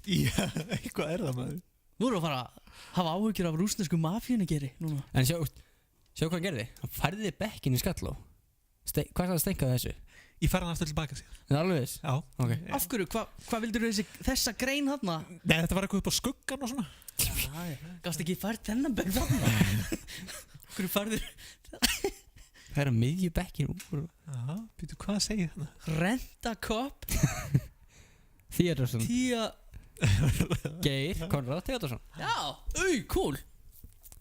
Já, hvað er það maður? Nú erum við að fara að hafa áhyggjur af rússnesku mafíunni geri núna. En sjá hvað hann gerði. Hann færði bekkin í Skalló. Hvað er það að stenka þessu? Ég fær hann aftur tilbaka sér. Það er alveg þess? Já. Ok. Af hverju, hvað vildur þessa grein þarna? Nei, þetta var eitthvað upp á skuggan og svona. Gafst ekki fært þennan bekk þarna? Af hverju færður? Það er að miðju bekkin úr. Já, býtu, hvað segir þarna? Rent-a-cop. Theodorsson. Geir Konrad Theodorsson. Já, cool.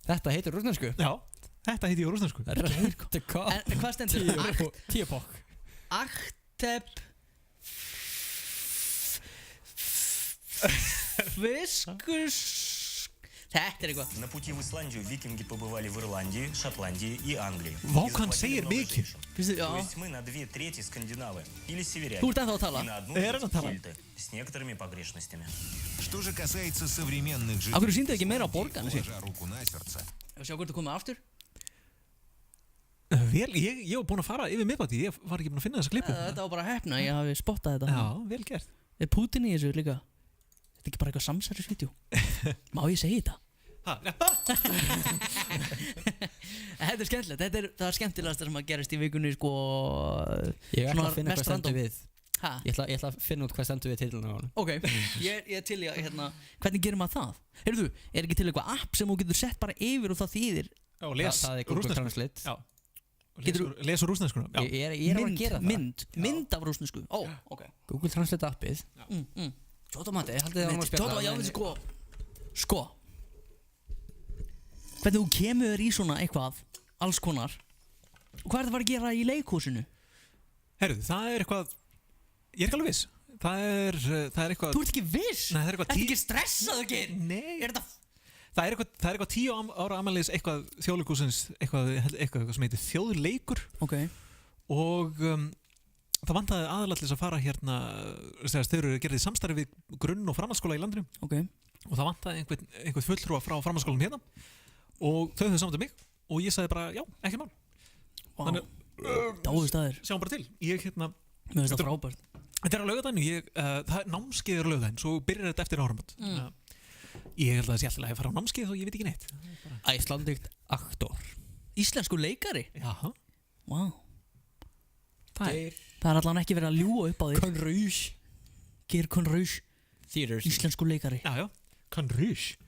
Þetta heitir rússnesku. Já, þetta heitir rússnesku. Rent-a-cop. En hvað stendur? Tíapokk. Aktep Fiskus Þetta eitthvað. На пути в Исландию викинги побывали в Ирландии, Шотландии и Англии. Vá, hvað hann segir mikið. То есть мы на 2/3 скандинавы или северяне. Þú ert ennþá að tala. И на 1/3 кельты с некоторыми погрешностями. Что же касается современных жителей... Af hverju sýndu ekki meira á borgan? Положа руку на сердце. Sjá hvort þú komið aftur. Vel, ég var búinn að fara yfir miðbæti, ég var ekki búinn að finna þessa klippu. Þetta var bara heppna, ég hafi spottað þetta. Já, vel gert. Er Putin í þessu líka? Þetta er ekki bara eitthvað samsærisvídeó. Má ég segja þetta? Þetta er skemmtilegt, það er skemmtilegast sem að gerist í vikunni sko. Ég ætla að finna hvað stendur við. Ég ætla að finna út hvað stendur við titlunum á hann. Ok, ég til ég hérna, hvernig gerir maður það? Heyrðu, er ekki til eitthvað app sem þú getur sett bara yfir og það þýðir? Já, það er Google Translate. Já, les úr rússneskuna. Ég er að gera það. Mynd af rússnesku. Ó, ok. Google Translate appið. Tjótamati, haldið það að spjalla. Já, sko. Hvernig þú kemur í svona eitthvað, alls konar, og hvað er það að gera í leikhúsinu? Herru, það er eitthvað, ég er ekki alveg viss, það er eitthvað... Þú ert ekki viss? Nei, það er eitthvað... Þetta er ekki stressað ekki? Nei. Er þetta... Það er eitthvað 10 ára afmælis eitthvað þjóðleikhúsins, eitthvað sem heitir þjóðleikur. Ok. Og það vantaði aðalega til þess að fara hérna, þau eru gerðið samstarfi við grunn- og framhaldsskóla í landinu. Ok. Og það vantaði einhvern fulltrúa frá framhaldsskólanum hérna. Og þau höfðu saman til mig og ég sagði bara, já, ekki mál. Wow. Dáðu staðir. Sjáum bara til. Ég hérna... Mér finnst það frábært. Þetta er á laugardaginn, það er námskeið á laugardaginn, svo byrjar þetta eftir áramót. Ég held að það sé alltaf að fara á námskeið og ég veit ekki neitt. Icelandic actor. Íslensku leikari? Jaha. Wow. Það er allan ekki verið að ljúga upp á því. Geir Conrouge. Theaters. Íslensku leikari. Já. Conrouge.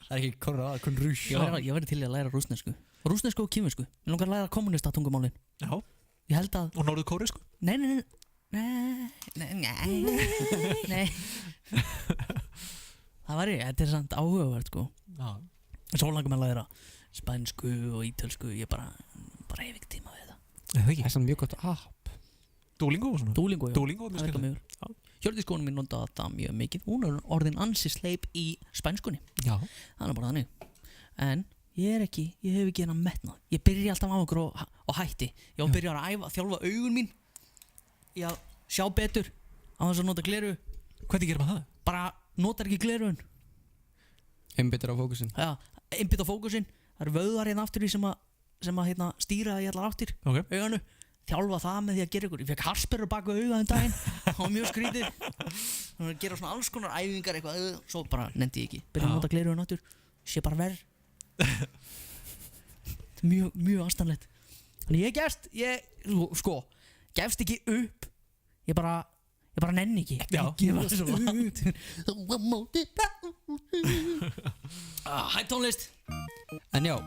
Það er ekki Conrad, Conrouge. Ég verði til að læra rússnesku. Rússnesku og kínversku. Ég langar að læra kommunista tungumálin. Já. Ég held að... Og norðurkóresku? Nei. Það var þetta er samt áhugavert sko. Já. Svo langar maður að læra spænsku og ítölsku. Ég bara hef ekki tíma við það. Það er svona mjög gott app. Duolingo og svona? Duolingo, já. Duolingo, mjög skemmt. Hjördískónum mín notaði þetta mjög mikið. Hún er orðin ansi sleip í spænskunni. Já. Það er bara þannig. En ég hef ekki hennar metnað. Ég byrja alltaf á okkur og hætti. Ég byrja að þjálfa augun mín í að sjá betur á þess að nota gleru. Hvernig gerir maður það? Bara notar ekki glerun. Einbyttir á fókusin. Já, einbytt á fókusin. Það eru vöðvar hérna aftur í sem að stýra í allar áttir. Okay. Auganu. Þjálfa það með því að gera ykkur. Ég fekk harspirur baka auga daginn. Það var mjög skrítið. Það var að gera svona alls konar æfingar eitthvað. Svo bara nefndi ég ekki. Byrja að nota gleraugun aftur. Sé bara verð. Mjög aðstæðanlegt. Þannig gefst ekki upp. Ég bara nenni ekki. Já. Ég var svo langt. Hæ tónlist. En já.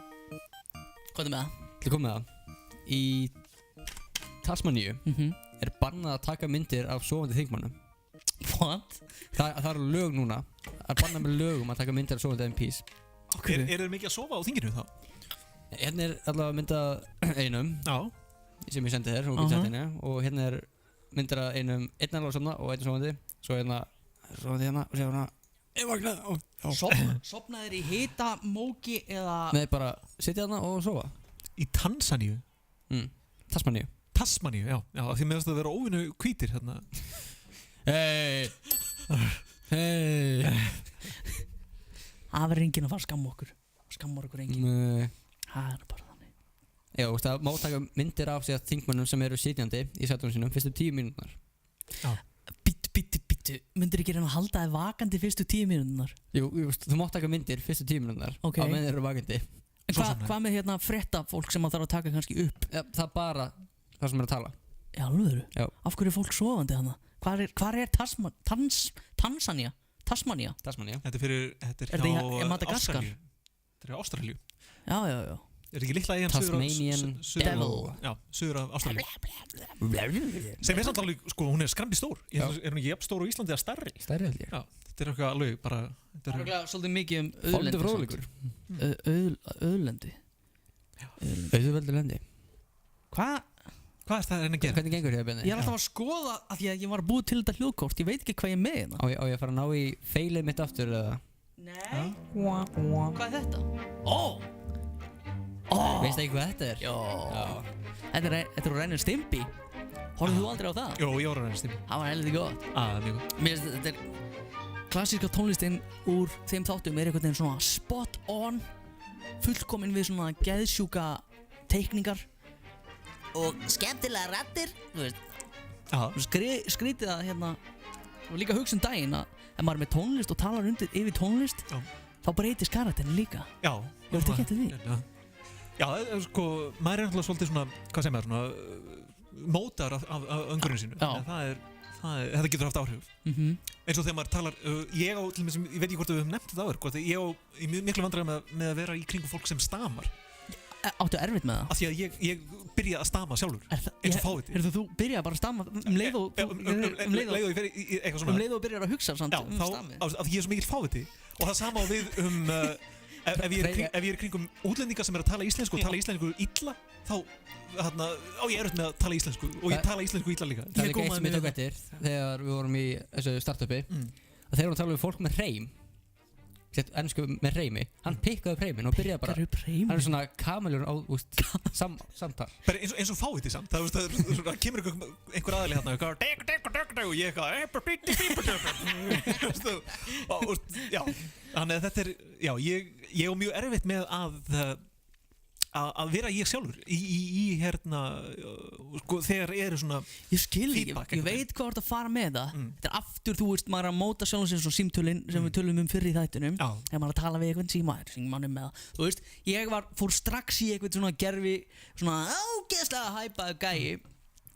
Hvað er með það? Til komið það. Í Tasmaníu er bannað að taka myndir af sofandi þingmannum. What? Það er lög núna. Það er bannað með lögum að taka myndir af sofandi MPs. Okay. Er þeir mikið að sofa á þinginu þá? Hérna er allavega myndað einum. Já. Sem ég sendi þér og getur sett henni. Og hérna er myndir af einum einn alveg sofna og einn sofandi. Svo hérna sofandi hérna og sér hérna ég vaknaði. Sofnaðir í hita, móki eða... Nei, bara sitja hérna og sofa. Í Tansaníu? Tasmaníu. Tasmaníu, já, því meðast að vera óvinnu hvítir hérna. Hei. Það verður enginn að fara að skamma okkur. Skammar okkur enginn. Nei. Það er bara þannig. Já, það má taka myndir af sig að þingmönnum sem eru sitjandi í sætunum sínum fyrstu 10 mínúturnar. Já. Bittu. Myndir ekki reyna að halda þig vakandi fyrstu 10 mínúturnar? Jú, þú mátt taka myndir fyrstu 10 mínúturnar. Ok. Á meðan þeir eru vakandi. En hvað með hérna frétta fólk sem maður þarf að taka kannski upp? Ja, það er bara það sem er að tala. Já, alveg. Já. Af hverju er fólk sofandi hana? Hvar er Tanzania? Tasmania? Þetta er hjá Madagaskar. Þetta er hjá Ástralíu. Já. Er ekki litla eigin Tasmanian Devil. Já, suður af Ástralíu. Sem samt alveg, sko, hún er skrambi stór. Er hún ekki jafn stór á Íslandi eða stærri? Stærri held ég. Já, þetta er eitthvað alveg bara... Það er svolítið mikið auðlendi. Auðlendi. Auðveldi lendi. Hvað er það að reyna að gera? Hvernig gengur þér, Benni? Ég er alltaf að skoða af því að ég var búið til þetta hljóðkort. Ég veit ekki hvað ég er með hérna. Á ég að fara að ná í feilið mitt aftur eða? Nei. Hvað er þetta? Veist ekki hvað þetta er? Já. Þetta er úr Renner Stimpy. Horfðu þú aldrei á það? Jó, ég var á Renner Stimpy. Það var heldur gott. Mjög gott. Mér finnst þetta er klassíska tónlistinn úr þeim þáttum er einhvern veginn svona spot on, fullkomin við svona geðsjúka teikningar og skemmtilega raddir, þú veist. Skrítið að hérna, og líka hugsa daginn að ef maður er með tónlist og talar yfir tónlist, þá breytist karakterin líka. Já. Ég veit ekki eftir því. Já, sko, maður er náttúrulega svolítið svona, hvað segir maður, svona mótar af öngurinn sínu. Já. Þetta getur haft áhrif. Eins og þegar maður talar, ég veit ekki hvort við höfum nefnt þetta áður, hvort ég á miklu vandræðum með að vera í kringum fólk sem stamar. Áttu erfitt með það? Af því að ég byrjaði að stama sjálfur, eins og fáviti. Þú byrjaði bara að stama leið og ég fer í eitthvað svona. Leið og byrjar að hugsa samt stami. Af því ég er svo mikill fáviti og það sama á við ef ég er í kringum útlendinga sem er að tala íslensku og tala íslensku illa, þá ég er auðvitað með að tala íslensku og ég tala íslensku illa líka. Það er líka eitt sem ég tók eftir þegar við vorum í þessu startupi og þegar við talaðum við fólk með hreim, ennsku með hreimi, hann pikkaði upp hreimin og byrjaði bara, hann er svona kameljón á samtal. Bara eins og fáviti samt, það kemur einhver aðili hérna og ég þannig að þetta er, ég á mjög erfitt með að vera ég sjálfur í hérna, sko, þegar eru svona ég skil ekki, ég veit hvað þú ert að fara með það. Þetta er aftur, þú veist, maður er að móta sjálfum sér svona símtölin sem við tölum fyrr í þættinum, þegar maður er að tala við eitthvað símanum með það, þú veist, ég fór strax í eitthvað svona gerfi, svona ágeðslega hæpaðu gæi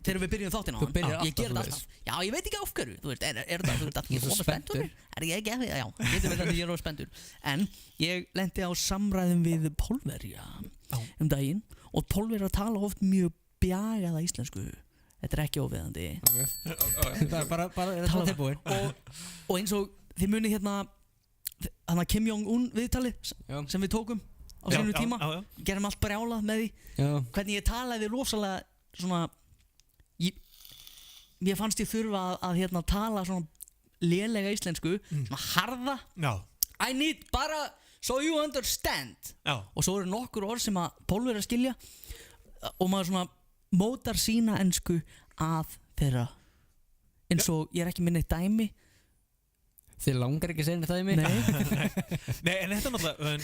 þegar við byrjum þáttinn á hann. Ég ger þetta alltaf. Já, ég veit ekki af hverju, þú veist, er þetta ég er spenntur? Er ég ekki? Já, getur verið að ég er spenntur. En ég lendi á samræðum við Pólverja daginn og Pólverjar tala oft mjög bjagaða íslensku. Þetta er ekki óviðandi. Bara er það tilbúin. Og eins og þið munið hérna Kim Jong-un viðtalið sem við tókum á sínu tíma. Gerum allt brjálað með því. Hvernig ég talaði rosalega svona mér fannst ég þurfa að hérna tala svona lélega íslensku, svona harða. I need bara so you understand. Og svo eru nokkur orð sem að Pólverjar skilja og maður svona mótar sína ensku að þeirra. Eins og ég er ekki með neitt dæmi. Þið langar ekki að segja neitt dæmi? Nei, en þetta er náttúrulega,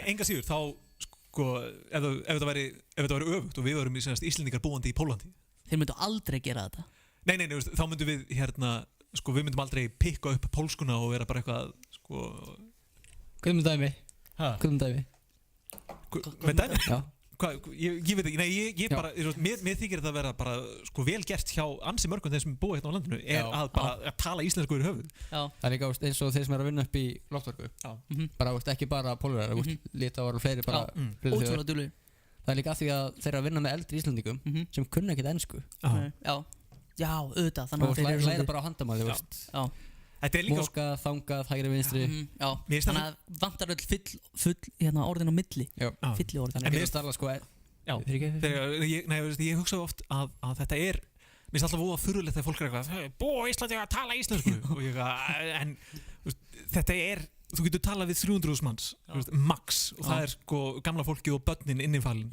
enga síður, þá sko, ef þetta væri öfugt og við varum Íslendingar búandi í Pólandi. Þeir myndu aldrei gera þetta. Nei, þá myndum við hérna, sko, við myndum aldrei pikka upp pólskuna og vera bara eitthvað, sko. Hvað með dæmi? Með dæmi? Já. Ég veit ekki, nei, ég bara, mér þykir þetta að vera bara, sko, vel gert hjá ansi mörgum þeir sem búa hérna á landinu, að bara að tala íslensku yfir höfuð. Það er líka eins og þeir sem er að vinna upp í loftverku. Bara, ekki bara Pólverjar, Litháar og fleiri bara. Ótrúlega duglegir. Það er líka af því að þeir eru að vinna með eldri Íslendingum sem kunna ekkert ensku. Já, auðvitað. Og læra bara á handamáli, þú veist. Móka, þangað, hægri, vinstri. Þannig að vantar öll full hérna orðin á milli. Fylli orðin. En mér starfa sko ég hugsa oft að þetta er, mér finnst alltaf óa furðulegt þegar fólk er eitthvað búa á Íslandi að tala íslensku og ég en þetta er, þú getur talað við 300.000 manns max og það er sko gamla fólkið og börnin innifalin.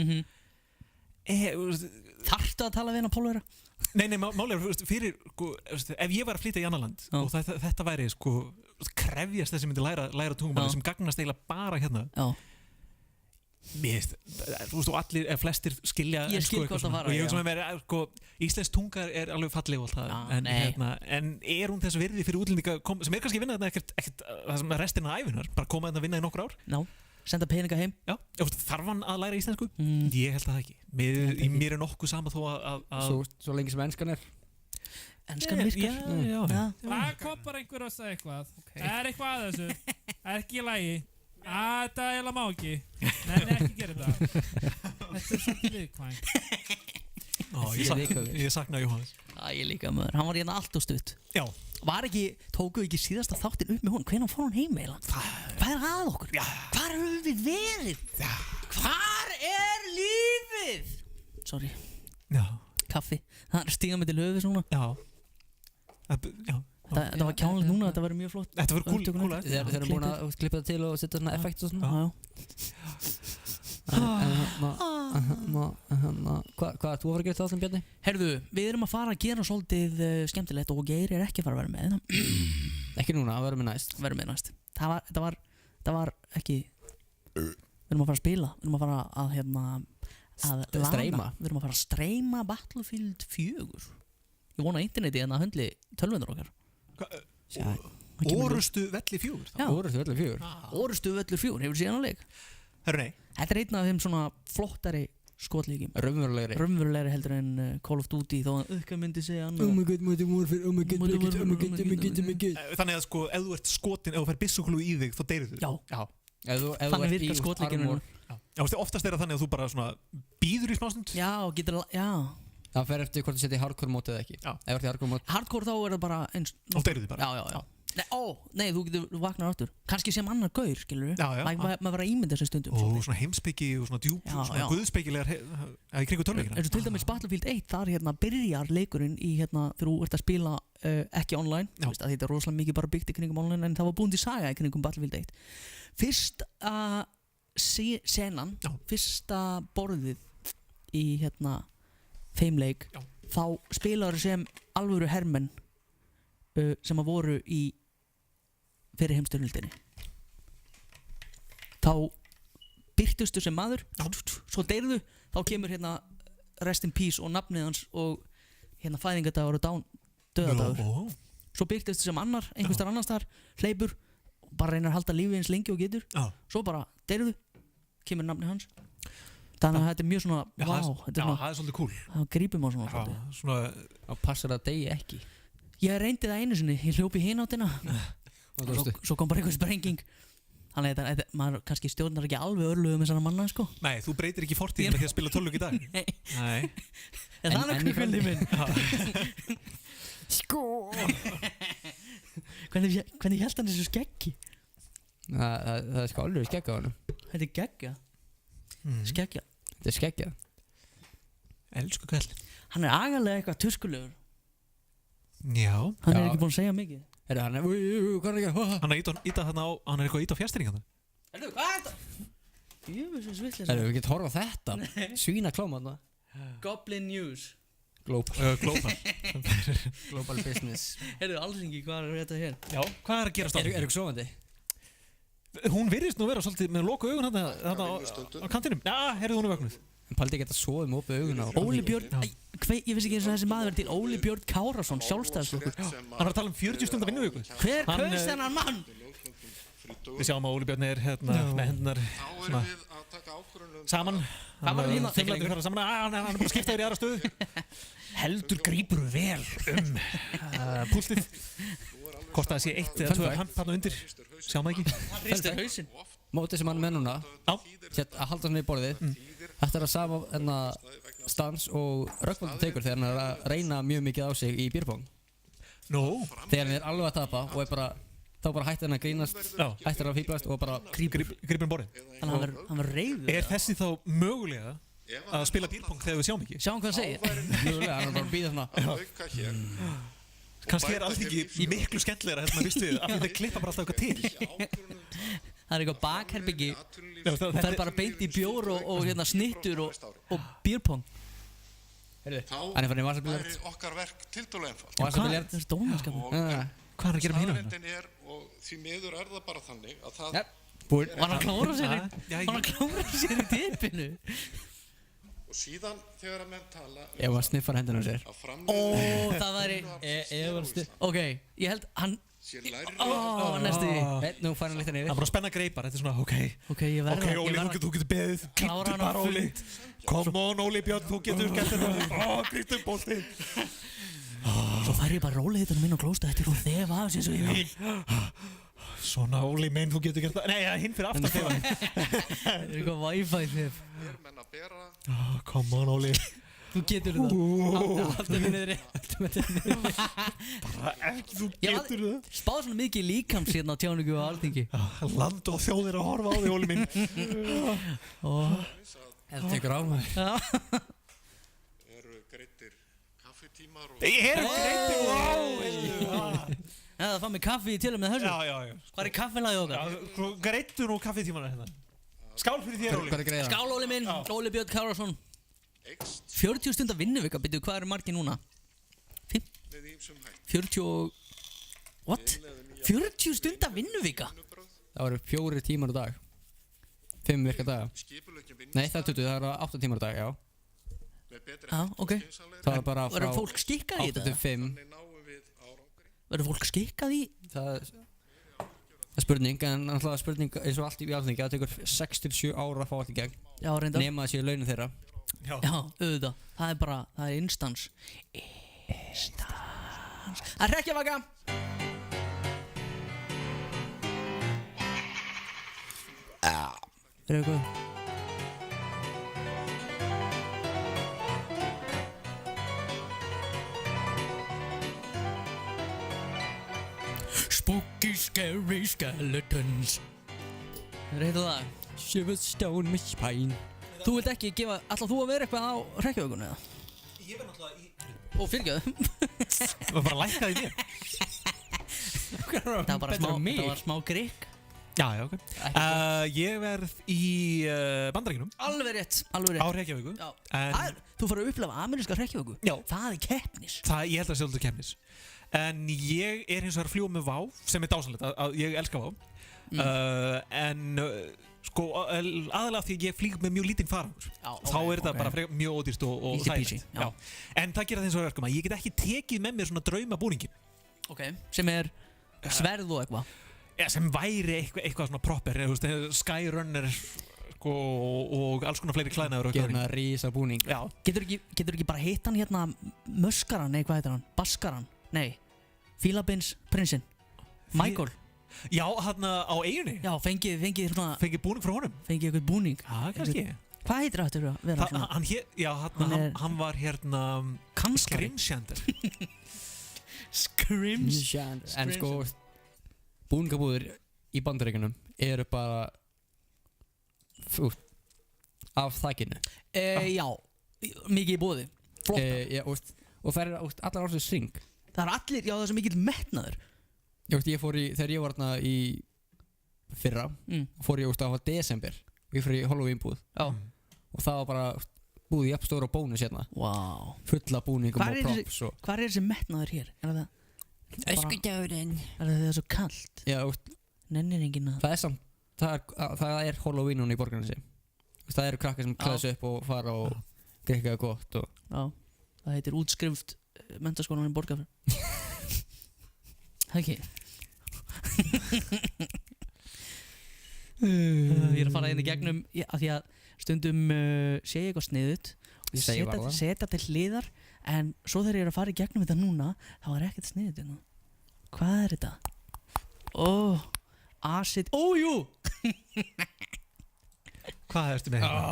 Þarftu að tala við hennar Pólverja? Nei, málega fyrir, ef ég var að flytja í annar land og þetta væri sko krefjast þess að ég myndi læra tungumáli sem gagnast eiginlega bara hérna. Mér veist, þú veist, og allir, flestir skilja ensku eitthvað svona og ég hugsa með mér, sko, íslensk tunga er alveg falleg og allt það, en er hún þess virði fyrir útlendinga sem er kannski vinna þarna ekkert það sem er restina af ævinar, bara koma þarna að vinna í nokkur ár? Senda peninga heim? Já, þarf hann að læra íslensku? Ég held að það ekki. Mér er nokkuð sama þó að Svo lengi sem enskan er. Enskan virkar? Já. Það kom bara einhver að segja eitthvað. Það er eitthvað að þessu. Ekki í lagi. Þetta eiginlega má ekki. Nei, ekki gera þetta. Þetta er svolítið viðkvæmt. Ég sakna Jóhannes. Ég líka maður. Hann var hérna allt og stutt. Já. Tókuðu ekki síðasta þáttinn upp með hún? Hvenær fór hún heim eiginlega? Hvað er að okkur? Hvar erum við verið? Hvar er lífið? Sorry. Kaffi. Það er stíga með til höfuð svona. Þetta var kjánlegt núna, þetta verður mjög flott. Þetta verður kúla. Þeir eru búin að klippa það til og setja svona effekt og svona. Hvað þú var að gera það sem Bjarni? Herðu, við erum að fara að gera svolítið skemmtilegt og Geir er ekki að fara að vera með. Ekki núna, að vera með næst. Verður með næst. Það var ekki. Við erum að fara að spila. Við erum að fara að Streyma. Við erum að fara að streyma Battlefield 4. Ég vona að interneti en að höndli tölvundur okkar. Orustu velli 4? Já, Orustu velli 4. Orustu velli 4, hefur síðan að leik? Nei. Þetta einn af þeim svona flottari skotleikjum. Raunverulegri heldur en Call of Duty þó að auðvitað myndi segja annað. Oh my god, Modern Warfare, oh my god. Þannig að sko, ef þú ert skotin, ef þú fær byssukúlu í þig, þá deyrir þú. Já. Þannig virkar skotleikinu. Oftast er það þannig að þú bara svona býður í smástund. Já, getur það, já. Það fer eftir hvort þú setja í hardcore mót eða ekki. Ef þú ert í hardcore mót. Hardcore þá er það bara eins. Þá deyrir þið bara. Já. Nei, þú getur vaknar áttur. Kannski sem annar gaur, skilur við. Já. Maður var að ímynda þessu stundum. Og svona heimspeki og svona djúp, svona guðspekilegar í kringu tölvleikina. Eins og til dæmis Battlefield 1, þar byrjar leikurinn í þegar þú ert að spila ekki online. Þú veist að þetta er rosalega mikið bara byggt í kringum online, en það var búin til saga í kringum Battlefield 1. Fyrsta senan, fyrsta borðið í þeim leik, þá spilaður sem alvöru hermenn sem að voru í fyrir heimstyrjöldinni. Þá birtustu sem maður, svo deyrðu, þá kemur rest in peace og nafnið hans og fæðingadagur og döðadagur. Svo birtustu sem annar, einhvers þar annars þar, hleypur og bara reynir að halda lífið eins lengi og getur. Svo bara deyrðu, kemur nafnið hans. Þannig að þetta er mjög svona, það er svolítið cool. Það grípum á svona svolítið. Það passar að degi ekki. Ég reyndi það einu sinni, ég hljópi í hináttina. Svo kom bara einhver sprenging. Þannig að maður kannski stjórnar ekki alveg örlögum með svona manna, sko. Nei, þú breytir ekki fortíðin með því að spila tölvleik í dag. Nei. En það er kvöldið minn. Sko. Hvernig held hann þessu skeggi? Það er sko alveg skegg á hann. Þetta er geggja. Skeggja. Þetta er skeggja. Elsku kall. Hann er agalega eitthvað tuskulegur. Já. Hann er ekki búinn að segja mikið. Hvað er það? Hann er eitthvað að íta á fjastýringan. Hvað er þetta? Jöfnvis vitleisa. Við getum horfa á þetta. Svína kláma. Goblin News. Global. Global business. Alþingi, hvað er þetta hér? Já, hvað er að gerast á þetta? Er eitthvað sofandi? Hún virðist nú vera svolítið með loka augun þarna á kantinum. Já, hún er vögnuð. En Paldi geta sofið með opið augun á. Óli Björn, ég vissi ekki eins og þessi maður verið til. Óli Björn Kárason, sjálfstæðisflokkur. Hann var að tala 40 stundar vinnuviku. Hver kaus þennan mann? Við sjáum að Óli Björn er með hendunar saman. Hann er bara að skipta yfir í aðra stöðu. Heldur grípur vel púltið. Hvort það sé 1 eða 2 hand þarna undir. Sjáum það ekki. Hann hristir hausinn. Mótið sem hann með núna að halda hann í borðið. Þetta er að sama stans og Rökkvaldur tekur þegar hann er að reyna mjög mikið á sig í bírpong. Þegar hann er alveg að tapa og þá bara hættir hann að grínast, hættir að fíblast og bara grípur hann borðið. Þannig að hann var reiður. Er þessi þá mögulega að spila bírpong þegar við sjáum ekki? Sjáum hvað hann segir. Mögulega, hann er bara að býða svona. Kannski er allt ekki miklu skemmtilegra heldur maður vist við af því þeir klippa bara alltaf eitthvað til. Það er eitthvað bakherbyggi og það er bara beint í bjór og snittur og bírpong. Hann er farin í vasabiljard. Það er okkar verk tiltölu einfalt. Vasabiljard. Það er dónaskapur. Hvað er að gera með hina? Staðreyndin er, og því miður er það bara þannig að það... Var hann að klóra sér í tippinu? Og síðan þegar að menn tala... Ef hann sniffar hendina sér. Það væri... Ok, ég held hann... Næstu því. Nú fær hann litt neyri. Það er bara að spenna greipar, þetta er svona Ok, Óli, þú getur beðið. Klára hann bara, Óli. Come on, Óli Björn, þú getur gert þetta. Gríptum boltið. Svo fær ég bara róliðitunum minn og klósta eftir og þefa af sér svo ég vil. Svona, Óli minn, þú getur gert það. Nei, hinn fyrir aftan þefa. Það er eitthvað wifi þef. Come on, Óli. Þú getur það. Haldur mig niðri. Bara ekki, þú getur það. Spáð svona mikið líkams hérna á tjáningu og Alþingi. Land og þjóðir að horfa á þig, Óli minn. Það tekur á maður. Eru greittir kaffitímar og... Eru greittir, Það fann mig kaffi í tilum með þessu. Já. Hvað er kaffilagið okkar? Greittur nú kaffitímana hérna. Skál fyrir þér, Óli. Skál, Óli minn. Óli Björn Kárason. 40 stundar vinnuvika, byrju, hvað eru margir núna? 40 og... What? 40 stundar vinnuvika? Það voru 4 tímar á dag. 5 virka daga. Nei, það er 20, það er 8 tímar á dag, já. Ok. Það er bara frá Verður fólk skikkað í 8 til 5. Verður fólk skikkað í? Það er spurning, en náttúrulega spurning eins og allt í Alþingi, það tekur 6-7 ára að fá allt í gegn. Já, reyndar. Nema það séu launin þeirra. Já, auðvitað. Það er bara, það er instans. Það er hrekkjavaka! Verður það góð? Spooky, scary skeletons. Reyðu það? Silverstone með spæn. Þú vilt ekki gefa, ætlað þú að vera eitthvað á hrekkjavakunni eða? Ég verð náttúrulega í... Ó, fyrirgjöðu. Það var bara lækkað í mér. Það var smá grikk. Já, ok. Ég verð í Bandaríkjunum. Alveg rétt. Á Reykjavíku. Já. Þú farið að upplefa ameríska Reykjavíku. Já. Það er keppnis. Ég held að það sé alltaf keppnis. En ég er hins vegar að fljúga með Vá, sem er dásanlegt, að ég elska Vá. Sko, aðalega því ég flýg með mjög lítinn farangur. Þá er þetta bara mjög ódýrt og þægilegt. En það gera þess að verkum að ég get ekki tekið með mér svona draumabúningin. Ok, sem er sverð og eitthvað. Já, sem væri eitthvað svona proper, Skyrunner og alls konar fleiri klæðnaður. Gerna rísa búning. Já. Getur ekki bara hitt hann hérna Möskaran, nei hvað heitir hann? Baskaran? Nei. Fílabins prinsinn. Michael. Já, hann á eyjunni. Já, fengið svona... Fengið búning frá honum. Fengið eitthvað búning. Já, kannski. Hvað heitir það að vera svona? Hann var hérna... Skrimsjander. Skrimsjander. En sko, búningabúðir í Bandaríkjunum eru bara af þakinu. Já, mikið í búði. Flott. Og það er allar ársins hring. Það er allir, já, það er svo mikill metnaður. Þegar ég var þarna í fyrra, fór ég á desember og ég fór í Halloween búð. Já. Og það var bara búð í jafnstóra bónus hérna. Wow. Fulla búningum og props. Hvað er þessi metnaður hér? Er það... Öskudagurinn. Er það svo kallt? Já, nennir enginn að... Það er Halloween núna í Borgarnesi. Það eru krakkar sem klæða sig upp og fara og drikka gott og... Já, það heitir útskrift menntaskólanum í Borgarfjörð. Það ekki? Ég er að fara inn í gegnum af því að stundum sé ég eitthvað sniðut og ég setja til hliðar, en svo þegar ég er að fara í gegnum þetta núna þá er ekkert sniðut hérna. Hvað er þetta? Acid. Jú! Hvað ertu með hérna?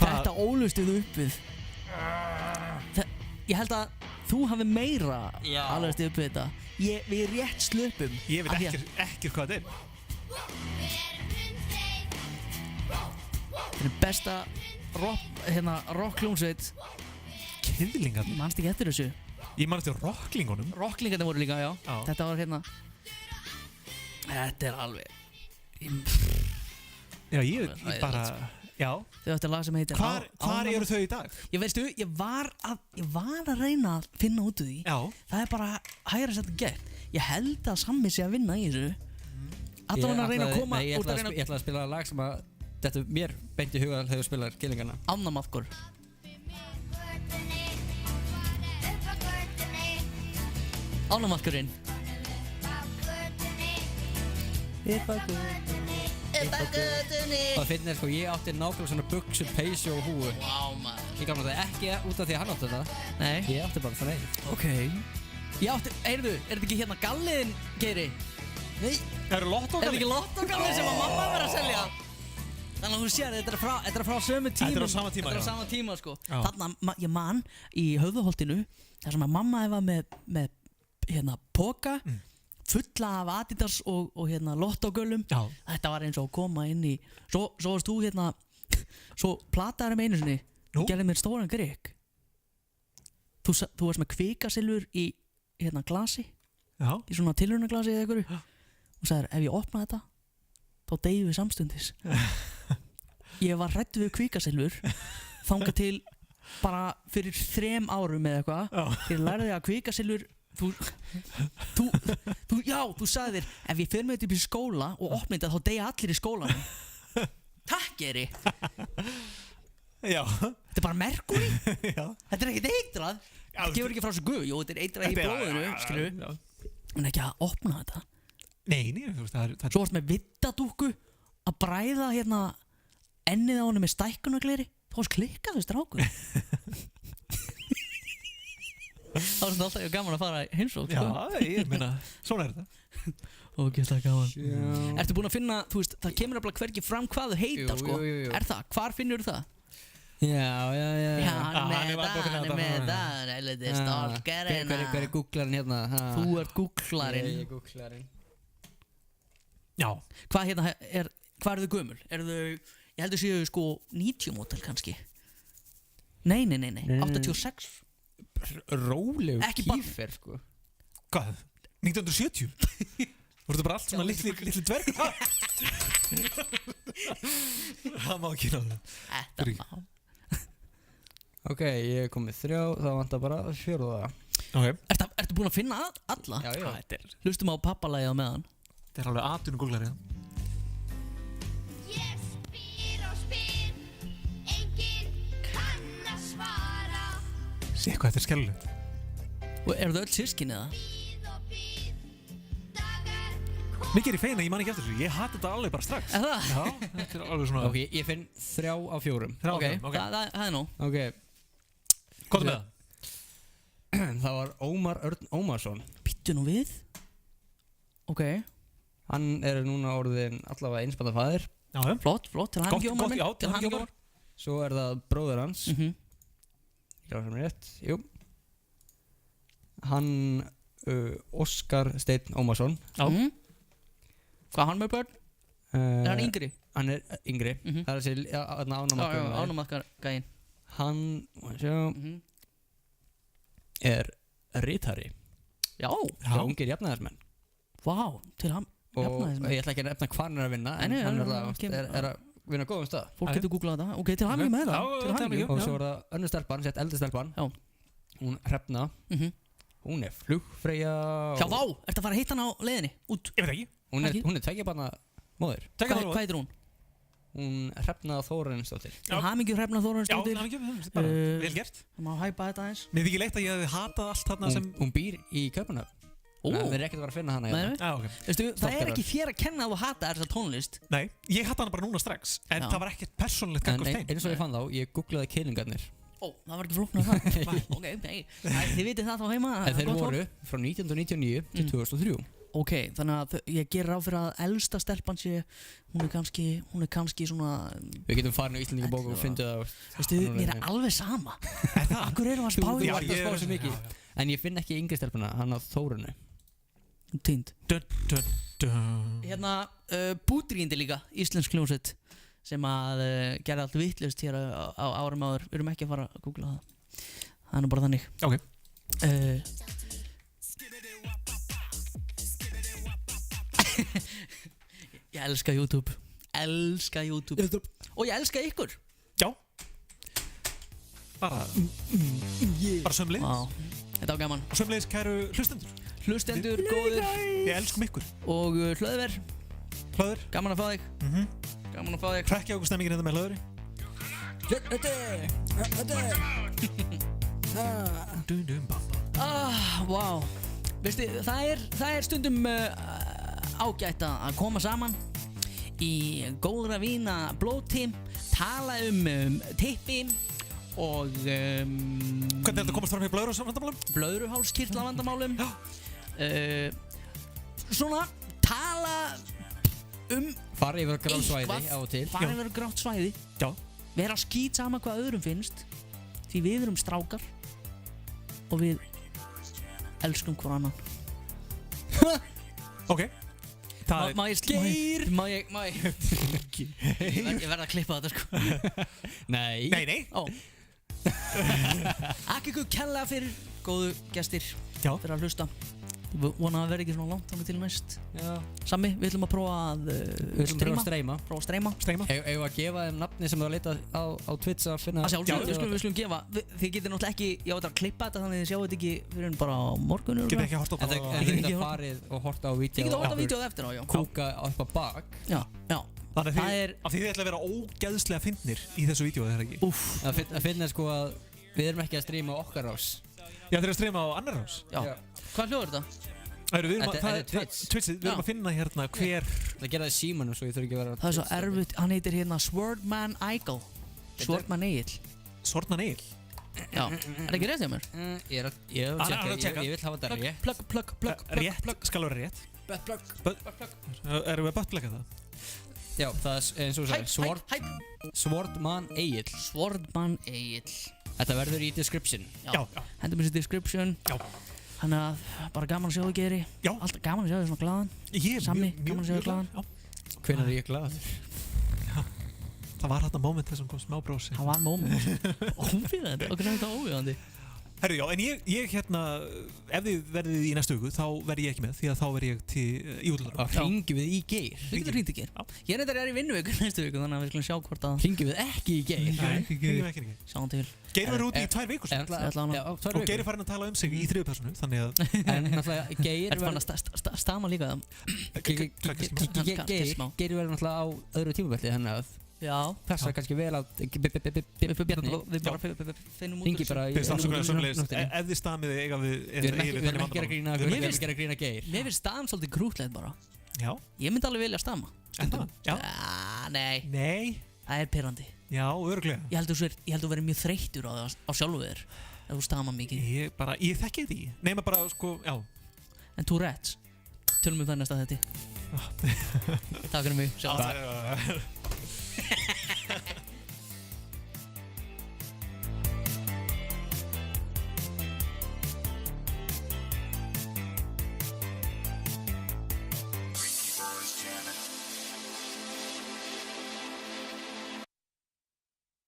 Þetta ólustuð upp við. Ég held að þú hafi meira alveg stuð upp við þetta. Við rétt slöpum. Ég veit ekki hvað þetta er. Þetta er besta rockljónsveit. Kiðlingarnir? Manst ekki eftir þessu? Ég man eftir rocklingunum. Rocklingarnir voru líka, já. Þetta var hérna. Þetta er alveg... Já, ég bara... Já. Þau ætti lag sem heitir... Hvar eru þau í dag? Ég veistu, ég var að reyna að finna út úr því. Já. Það er bara hægara sett að gert. Ég held að Sammi sé að vinna í þessu. Allavega að reyna að koma... Ég ætla að spila lag sem að þetta mér beint í huga þegar þú spilar Kiðlingarna. Ánamaðkur. Ánamaðkurinn. Það finnir sko, ég átti nákvæmlega svona buxur, peysu og húu. Vá maður. Ég gaf það ekki út af því að hann átti þetta. Nei. Ég átti bara það neyð. Ok. Ég átti, heyrðu, er þetta ekki hérna galliðin, Geiri? Nei. Það eru lottógalli? Er þetta ekki lottógalli sem að mamma verið að selja? Þannig að þú sér, þetta er frá sömu tíma. Þetta er á sama tíma, Þetta er á sama tíma, sko. Þarna, ég man í Höfðaholtinu, þar sem að mamma var með hérna, póka, fulla af Adidas og hérna lottógölum. Þetta var eins og að koma inn í... Svo varst þú hérna... Svo plataði mig einu sinni og gerði mér stóran grikk. Þú varst með kvikasilfur í hérna glasi. Já. Í svona tilraunaglasi eða einhverju. Og sagðir, ef ég opna þetta, þá deyjum við samstundis. Ég var hræddur við kvikasilfur þangað til bara fyrir 3 árum eða eitthvað. Þegar lærði ég að kvikasilfur Þú sagðir ef ég fer með þetta upp í skóla og opna þetta þá deyja allir í skólanum. Takk Geri. Já. Þetta er bara merkúri. Já. Þetta er ekkert eitrað. Það gefur ekki frá sig guð. Jú, þetta er eitrað í blóðinu, skilur. En ekki að opna þetta. Nei, það er... Svo varst með vittadúkku að bræða hérna ennið á henni með stækkunargleri. Þá varst klikkaðu strákur. Það var svona alltaf gaman að fara í heimsókn. Já, ég meina, svona er þetta. Ógeðslega gaman. Ertu búin að finna, þú veist, það kemur alveg hvergi fram hvað þau heita, sko. Jú. Er það? Hvar finnur það? Já. Hann er með það, helviti stálkarinn. Hver er googlarinn hérna? Þú ert googlarinn. Ég er googlarinn. Já. Hvað hérna hvað eru þau gömul? Eru þau, ég heldur séu sko 90 mótel kannski. Nei, 86. Rólegu kýfer, sko. Hvað? 1970? Voru bara allt svona litli dverg? Það má ekki náðu. Þetta má. Ok, ég er komið 3, það vantar bara 4. Ok. Ertu búin að finna alla? Já. Hlustum á pappalægið á meðan. Þetta er alveg atvinnu googlarið. Ég spyr og spyr, enginn kann að svara. Sé hvað þetta er skellulegt. Og eru þau öll sískin eða? Mikið er í feina, ég man ekki eftir þessu. Ég hati þetta alveg bara strax. Er það? Já, þetta er alveg svona... Ok, ég finn 3 af 4. Ok, það er nóg. Ok. Hvað er með það? Það var Ómar Örn Ómarsson. Býttu nú við. Ok. Hann er núna orðin allavega einspandafaðir. Já. Flott, til hamingju Ómar minn. Til hamingju Ómar. Svo er það bróðir hans. Já, sem er rétt. Jú. Hann, Óskar Steinn Ómarsson. Já. Hvað hann með börn? Er hann yngri? Hann er yngri. Það er þessi ánamaðkar gæinn. Hann er ritari. Já. Ungir jafnaðarsmenn. Vá, til hann jafnaðarsmenn. Og ég ætla ekki að nefna hvað hann er að vinna, en hann er að vinna góðum stað. Fólk getur googlað það. Ok, til hamingju með það. Og svo er það önnur stelpan, sett eldri stelpan. Hún Hrefna. Hún er flugfreyja. Já, vá, ertu að fara að hitta hann á leiðinni? Út? Ég veit ekki. Hún er 2 barna móðir. Hvað heitir hún? Hún Hrefna Þórarinsdóttir. Hamingju Hrefna Þórarinsdóttir. Já, hamingju, bara vel gert. Það má hæpa þetta eins. Mér þykir leitt að ég hefði hatað allt þarna sem... Hún býr í Kaupmannahöfn. Við erum ekkert að fara að finna hana hérna. Veistu, það er ekki þér að kenna að þú hata þessa tónlist. Nei, ég hata hana bara núna strax. En það var ekkert persónulegt gang á stein. Eins og ég fann þá, ég googlaði Keilingarnir. Ó, það var ekki flóknar það. Ok, þið vitið það þá heima. Þeir voru frá 1999 til 2003. Ok, þannig að ég ger ráð fyrir að elsta stelpan sé, hún er kannski svona... Við getum farin á Íslendingabók og fundið það. Veistu, mér er alveg sama. Akkur erum að spá í það? Þú ert að spá svo mikið. En ég finn ekki yngri stelpuna, hann á Þórunu. Týnd. Hérna, Búdrýndi líka, íslensk hljómsveit, sem að gerði allt vitlaust hér á árum áður. Við erum ekki að fara að googla það. Það er nú bara þannig. Ok. Ég elska YouTube. Og ég elska ykkur. Já. Bara sömleis. Þetta var gaman. Og sömleis kæru hlustendur góðir. Við elskum ykkur. Og Hlöðver. Gaman að fá þig. Trekkja okkur stemmingin hérna með Hlöðri. Vá. Veistu, það er stundum ágætt að koma saman í góðra vína blóti, tala tippi og hvernig er þetta að komast fram í blöðruhálskirtlavandamálum? Blöðruhálskirtlavandamálum. Svona tala fara yfir grátt svæði á og til. Fara yfir grátt svæði. Já. Vera skít sama hvað öðrum finnst, því við erum strákar og við elskum hver annan. Ok. Má ég Ég verð að klippa þetta sko. Nei. Takk ykkur kærlega fyrir góðu gestir fyrir að hlusta. Ég vona að það verði ekki svona langt þangað til næst. Já. Sammi, við ætlum að prófa að streyma. Prófa að streyma. Eigum að gefa þeim nafni sem þú að leita á Twitch að finna. Við skulum gefa. Þið getur náttúrulega ekki, ég átt að klippa þetta þannig að þið sjáu þetta ekki fyrir en bara á morgun. Getur ekki að horta á það. En þið getur farið og horta á vídeo. Þið getur horta á vídeoð eftir á, já. Kúka upp á bak. Já. Þannig að þið ætla að vera ógeðslega fyndnir í þessu vídeo, er það ekki? Úff. Að finna sko að við erum ekki að streyma okkar rás. Já, þið erum að streyma á annar rás? Já. Hvað hljóður þetta? Þetta er Twitch. Við erum að finna hérna hver... Það gera það í símanum svo ég þurfi ekki að vera... Það er svo erfitt, hann heitir hérna Swordman Eagle. Swordman Egil. Swordman Egil? Já. Er það ekki rétt hjá mér? Ég vil hafa þetta rétt. Plugg. Rétt skal vera rétt. Erum við að buttplugga það? Já, það er eins og þú sagði, Swordman Egil. Swordman Egil. Þetta verður í description. Já. Hendum þessi description. Já. Þannig að bara gaman að sjá þig, Geiri. Já. Alltaf gaman að sjá þig svona glaðan. Sammi, gaman að sjá þig glaðan. Hvenær er ég glaður? Já. Það var þarna mómentið sem kom smá brósi. Það var móment. Óviðandi. Okkur er þetta óviðandi. Herru, já, en ég hérna, ef þið verðið í næstu viku, þá verð ég ekki með, því að þá verð ég í útlöðurum. Hringjum við í Geir? Við getum hringt í Geir. Ég er í vinnuviku næstu viku, þannig að við skulum sjá hvort að... Hringjum við ekki í Geir? Nei, hringjum ekki í Geir. Sjáum til. Geir verður úti í 2 vikur sem. Og Geir er farin að tala um sig í 3. personu, þannig að... En náttúrulega, Geir verður... Ertu farin að stama líka það? Geir verður náttúrulega á öðru tímabelti, þannig að... Já. Passa kannski vel að Bjarni. Við bara finnum út úr þessu. Ef þið stamið eiga við... Við erum ekki að grína Geir. Mér finnst stam svolítið krútlegt bara. Já. Ég myndi alveg vilja stama. Já. Nei. Það er pirrandi. Já, öruglega. Ég held þú verið mjög þreyttur á sjálfu þér. Ef þú stama mikið. Ég þekki því. Nema bara, sko, já. En Tourette's. Tölum við það næsta þetta. Takk fyrir mig.